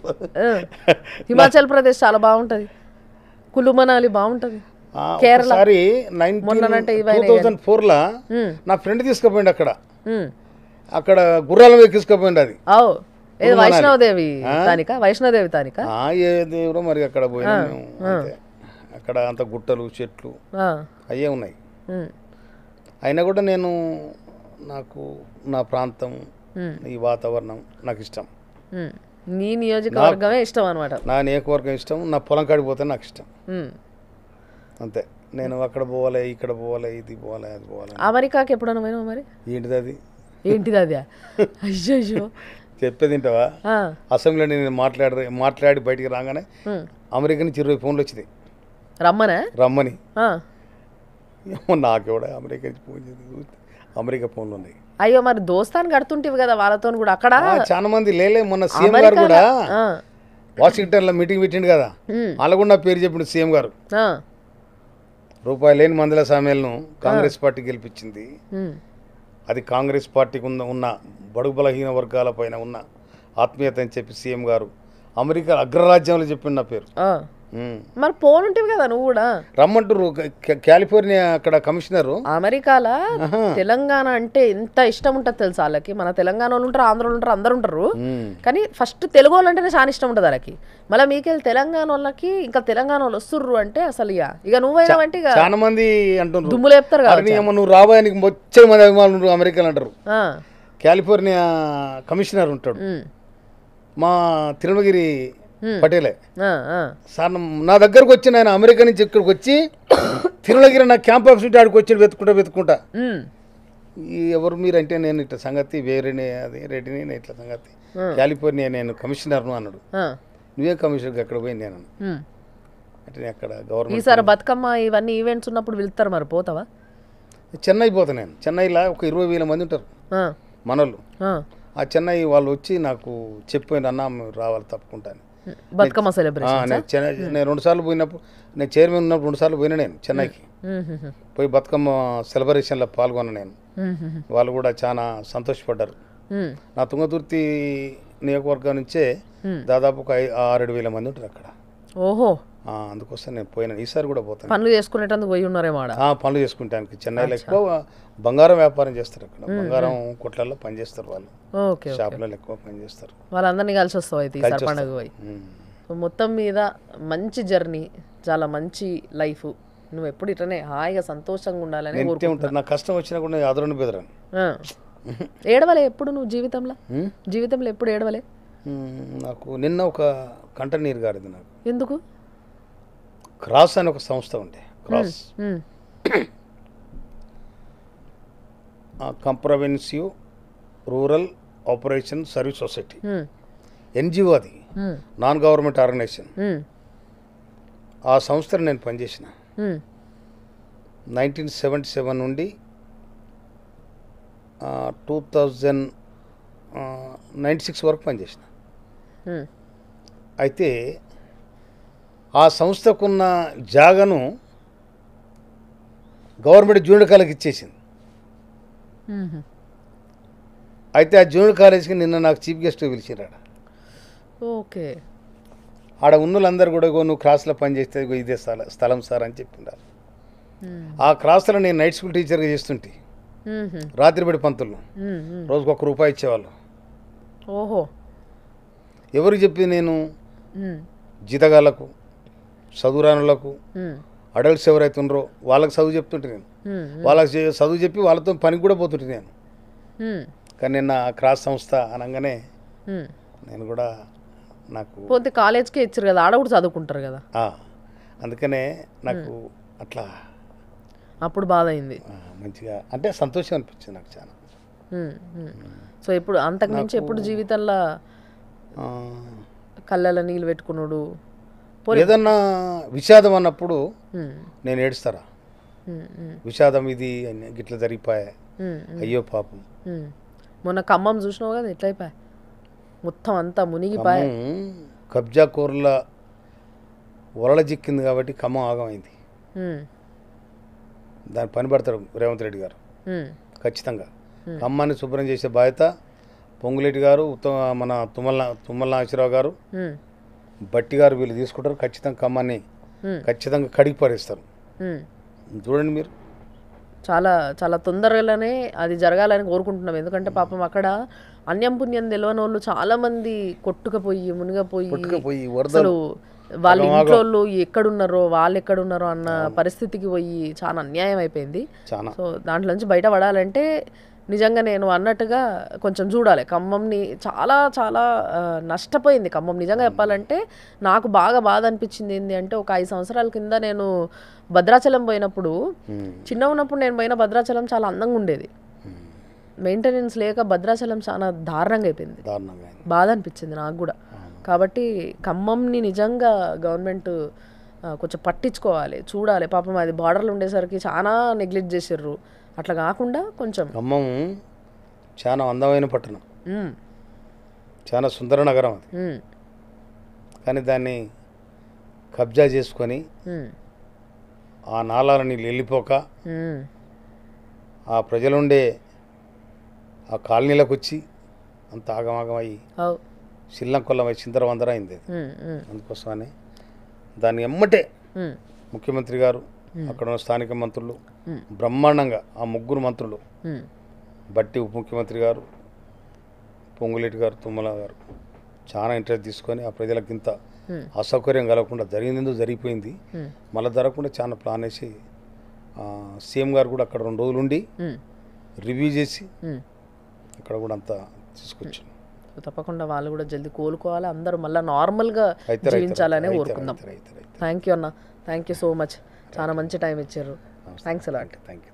హిమాచల్ ప్రదేశ్ చాలా బాగుంటది, కులు మనాలి బాగుంటది, కేరళ. మొన్నంటే 2004 నా ఫ్రెండ్ తీసుకుపోయింది అక్కడ గుర్రాల మీద తీసుకుపోయింది. అది వైష్ణవదేవి తానిక, వైష్ణవదేవి తానిక ఏ దేవుడో మరి అక్కడ పోయినా. అక్కడ అంత గుట్టలు చెట్లు అయ్యే ఉన్నాయి. అయినా కూడా నేను నాకు నా ప్రాంతం ఈ వాతావరణం నాకు ఇష్టం. నీ నియోజకవర్గమే ఇష్టం అనమాట. నా నియోజకవర్గం ఇష్టం, నా పొలం కాడికి పోతే నాకు ఇష్టం అంతే. నేను అక్కడ పోవాలి, ఇక్కడ పోవాలి, ఇది పోవాలి, అది పోవాలి. అమెరికాకి ఎప్పుడన్నా పోయినావు మరి? ఏంటిది అది? ఏంటిది అది? అయ్యో చెప్పేది వింటావా? అసెంబ్లీలో నేను మాట్లాడి బయటికి రాగానే అమెరికా నుంచి 20 ఫోన్లు వచ్చినాయి రమ్మని. నాకెవడా అమెరికా నుంచి ఫోన్ చేసి, అమెరికా ఫోన్లు ఉన్నాయి. అయ్యో మరి దోస్తాన్ని కడుతుంటివి కదా వాళ్ళతో కూడా అక్కడ. చాలా మంది లేలే, మొన్న సీఎం గారు కూడా వాషింగ్టన్ లో మీటింగ్ పెట్టిండు కదా, వాళ్ళ కూడా నా పేరు చెప్పిండు సీఎం గారు. రూపాయి లేని మందుల సమ్మెలను కాంగ్రెస్ పార్టీ గెలిపించింది. అది కాంగ్రెస్ పార్టీకి ఉన్న బడుగు బలహీన వర్గాల పైన ఉన్న ఆత్మీయత అని చెప్పి సీఎం గారు అమెరికా అగ్రరాజ్యంలో చెప్పిండు నా పేరు. మరి పోనుంటివి కదా నువ్వు కూడా. రమ్మంటారు కాలిఫోర్నియా అక్కడ కమిషనర్. అమెరికాలో తెలంగాణ అంటే ఎంత ఇష్టం ఉంటుంది తెలుసా వాళ్ళకి. మన తెలంగాణ వాళ్ళు ఉంటారు, ఆంధ్ర వాళ్ళు ఉంటారు, అందరు ఉంటారు. కానీ ఫస్ట్ తెలుగు వాళ్ళు అంటేనే చాలా ఇష్టం ఉంటుంది వాళ్ళకి. మళ్ళీ మీకెళ్ళి తెలంగాణ వాళ్ళకి ఇంకా తెలంగాణ వాళ్ళు వస్తుర్రు అంటే అసలు ఇక నువ్వైనావంటే ఇక చాలా మంది అంటారు, దుమ్ములు చెప్తారు కదా. నువ్వు రాబోయానికి వచ్చే మంది అభిమానులు అమెరికాలో అంటారు. కాలిఫోర్నియా కమిషనర్ ఉంటాడు మా తిరుమలగిరి పటేలే సార్. నా దగ్గరకు వచ్చి ఆయన అమెరికా నుంచి ఇక్కడికి వచ్చి తిరుమలగిరి నా క్యాంప్ ఆఫీస్ ఉంటే ఆడికి వచ్చి వెతుకుంటా ఎవరు మీరు అంటే, నేను ఇట్లా సంగతి వేరేనే, అది రెడ్డిని, నేను ఇట్లా సంగతి కాలిఫోర్నియా నేను కమిషనర్ను అన్నాడు. నువ్వే కమిషనర్ అక్కడ పోయింది నేను అంటే అక్కడ గవర్నమెంట్. ఈసారి బతుకమ్మ ఇవన్నీ ఈవెంట్స్ ఉన్నప్పుడు వెళ్తారు మరి, పోతావా? చెన్నై పోతా నేను. చెన్నైలో ఒక 20,000 మంది ఉంటారు మనోళ్ళు. ఆ చెన్నై వాళ్ళు వచ్చి నాకు చెప్పిపోయింది, అన్న రావాలి తప్పుకుంటాను బతుకమ్మ సెలబ్రేషన్. నేను 2 సార్లు పోయినప్పుడు, నేను చైర్మన్ ఉన్నప్పుడు 2 సార్లు పోయినా నేను చెన్నైకి. పోయి బతుకమ్మ సెలబ్రేషన్లో పాల్గొన్నా నేను. వాళ్ళు కూడా చాలా సంతోషపడ్డారు. నా తుంగతుర్తి నియోజకవర్గం నుంచే దాదాపు ఒక 6-7 మంది ఉంటారు అక్కడ. ఓహో, అందుకోసం నేను పోయినా. ఈసారి కూడా పోతాను. పనులు చేసుకునేటందుకు పోయి ఉన్నారేమో. పనులు చేసుకుంటానికి చెన్నైలో ఎక్కువ బంగారం వ్యాపారం చేస్తారు. అక్కడ బంగారం కొట్లలో పనిచేస్తారు వాళ్ళు, షాపులలో ఎక్కువ పనిచేస్తారు. వాళ్ళందరినీ కలిసి వస్తావు అయితే ఈసారి పండుగ పోయి. మొత్తం మీద మంచి జర్నీ, చాలా మంచి లైఫ్. నువ్వు ఎప్పుడు ఇట్లనే హాయిగా సంతోషంగా ఉండాలని ఉంటుంది. నాకు కష్టం వచ్చినా కూడా అదరని బెదరని. ఏడవలే ఎప్పుడు నువ్వు జీవితంలో ఎప్పుడు ఏడవలే? నాకు నిన్న ఒక కంట నీరు గారింది నాకు. ఎందుకు? క్రాస్ అని ఒక సంస్థ ఉండే, cross comprehensive rural operation service society, NGO, అది నాన్ గవర్నమెంట్ ఆర్గనైజేషన్. ఆ సంస్థలో నేను పనిచేసిన 1977 నుండి 2096 వరకు పనిచేసిన. అయితే ఆ సంస్థకున్న జాగను గవర్నమెంట్ జూనియర్ కాలేజ్కి ఇచ్చేసింది. అయితే ఆ జూనియర్ కాలేజ్కి నిన్న నాకు చీఫ్ గెస్ట్ పిలిచిరాడు. ఓకే. ఆడ ఉన్నోళ్ళందరూ కూడా నువ్వు క్రాస్లో పనిచేస్తే ఇదే స్థలం సార్ అని చెప్పిండారు. ఆ క్రాస్లో నేను నైట్ స్కూల్ టీచర్గా చేస్తుంటే రాత్రిపడి పంతులు రోజుకు ₹1 ఇచ్చేవాళ్ళు. ఓహో. ఎవరికి చెప్పి నేను జీతగాళ్ళకు, చదువురానులకు, అడల్ట్స్ ఎవరైతే ఉన్నారో వాళ్ళకి చదువు చెప్తుంటే నేను, వాళ్ళకి చదువు చెప్పి వాళ్ళతో పనికి కూడా పోతుంటే నేను. కానీ నిన్న క్రాస్ సంస్థ అనగానే నేను కూడా నాకు పోతే కాలేజ్కే ఇచ్చారు కదా, ఆడ కూడా చదువుకుంటారు కదా, అందుకనే నాకు అట్లా అప్పుడు బాధ అయింది. మంచిగా అంటే సంతోషం అనిపించింది నాకు చాలా. సో ఇప్పుడు అంతకు మించి ఎప్పుడు జీవితంలో కళ్ళలో నీళ్ళు పెట్టుకున్నాడు? ఏదన్నా విషాదం అన్నప్పుడు నేను ఏడుస్తారా, విషాదం ఇది గిట్లా జరిగిపోయా, అయ్యో పాపం. మొన్న ఖమ్మం చూసినావు కదా ఎట్లా అయిపోయా, మొత్తం అంతా మునిగిపోయా. కబ్జా కూరల వరల చిక్కింది కాబట్టి ఖమ్మం ఆగమైంది. దాన్ని పని పడతారు రేవంత్ రెడ్డి గారు ఉమ్, ఖచ్చితంగా. ఖమ్మాన్ని శుభ్రం చేసే బాధ్యత పొంగులేటి గారు, మన తుమ్మల నాగేశ్వరరావు గారు, ఉమ్, బట్టి గారు వీళ్ళు తీసుకుంటారు. ఖచ్చితంగా ఖమ్మాన్ని ఖచ్చితంగా కడిగి పడేస్తారు. ఉమ్. చూడండి మీరు. చాలా చాలా తొందరగానే అది జరగాలని కోరుకుంటున్నాం. ఎందుకంటే పాపం అక్కడ అన్యం పుణ్యం తెలియని వాళ్ళు చాలా మంది కొట్టుకుపోయి మునిగిపోయి అసలు వాళ్ళ ఇంట్లో ఎక్కడున్నారో వాళ్ళు ఎక్కడున్నారో అన్న పరిస్థితికి పోయి చాలా అన్యాయం అయిపోయింది. సో దాంట్లో నుంచి బయటపడాలంటే నిజంగా నేను అన్నట్టుగా కొంచెం చూడాలి. ఖమ్మంని చాలా చాలా నష్టపోయింది ఖమ్మం. నిజంగా చెప్పాలంటే నాకు బాగా బాధ అనిపించింది ఏంటి అంటే, ఒక 5 సంవత్సరాల కింద నేను భద్రాచలం పోయినప్పుడు, చిన్న ఉన్నప్పుడు నేను పోయిన భద్రాచలం చాలా అందంగా ఉండేది. మెయింటెనెన్స్ లేక భద్రాచలం చాలా దారుణంగా అయిపోయింది. బాధ అనిపించింది నాకు కూడా. కాబట్టి ఖమ్మంని నిజంగా గవర్నమెంట్ కొంచెం పట్టించుకోవాలి, చూడాలి. పాపం అది బార్డర్లు ఉండేసరికి చాలా నెగ్లెక్ట్ చేసారు. అట్లా కాకుండా కొంచెం. ఖమ్మం చాలా అందమైన పట్టణం, చాలా సుందర నగరం అది. కానీ దాన్ని కబ్జా చేసుకొని ఆ నాలాల నీళ్ళు వెళ్ళిపోక ఆ ప్రజలుండే ఆ కాలనీలకు వచ్చి అంత ఆగమాగమయ్యి శిల్లంకొల్లమై చిందరవందర అయింది. అందుకోసమని దాన్ని ఎమ్మటే ముఖ్యమంత్రి గారు, అక్కడ ఉన్న స్థానిక మంత్రులు బ్రహ్మాండంగా, ఆ 3 మంత్రులు, బట్టి ఉప ముఖ్యమంత్రి గారు, పొంగులేటి గారు, తుమ్మల గారు చాలా ఇంట్రెస్ట్ తీసుకొని ఆ ప్రజలకు ఇంత అసౌకర్యం కలగకుండా జరిగిందో జరిగిపోయింది. మళ్ళీ జరగకుండా చాలా ప్లాన్ వేసి సీఎం గారు కూడా అక్కడ 2 రోజులు ఉండి రివ్యూ చేసి అక్కడ కూడా అంతా తీసుకొచ్చాను. తప్పకుండా వాళ్ళు కూడా జల్దీ కోలుకోవాలి, అందరూ మళ్ళీ నార్మల్గా జీవించాలనే కోరుకుందాం. థ్యాంక్ యూ అన్న, థ్యాంక్ యూ సో మచ్. చాలా మంచి టైం ఇచ్చారు. Thanks a lot. Thank you.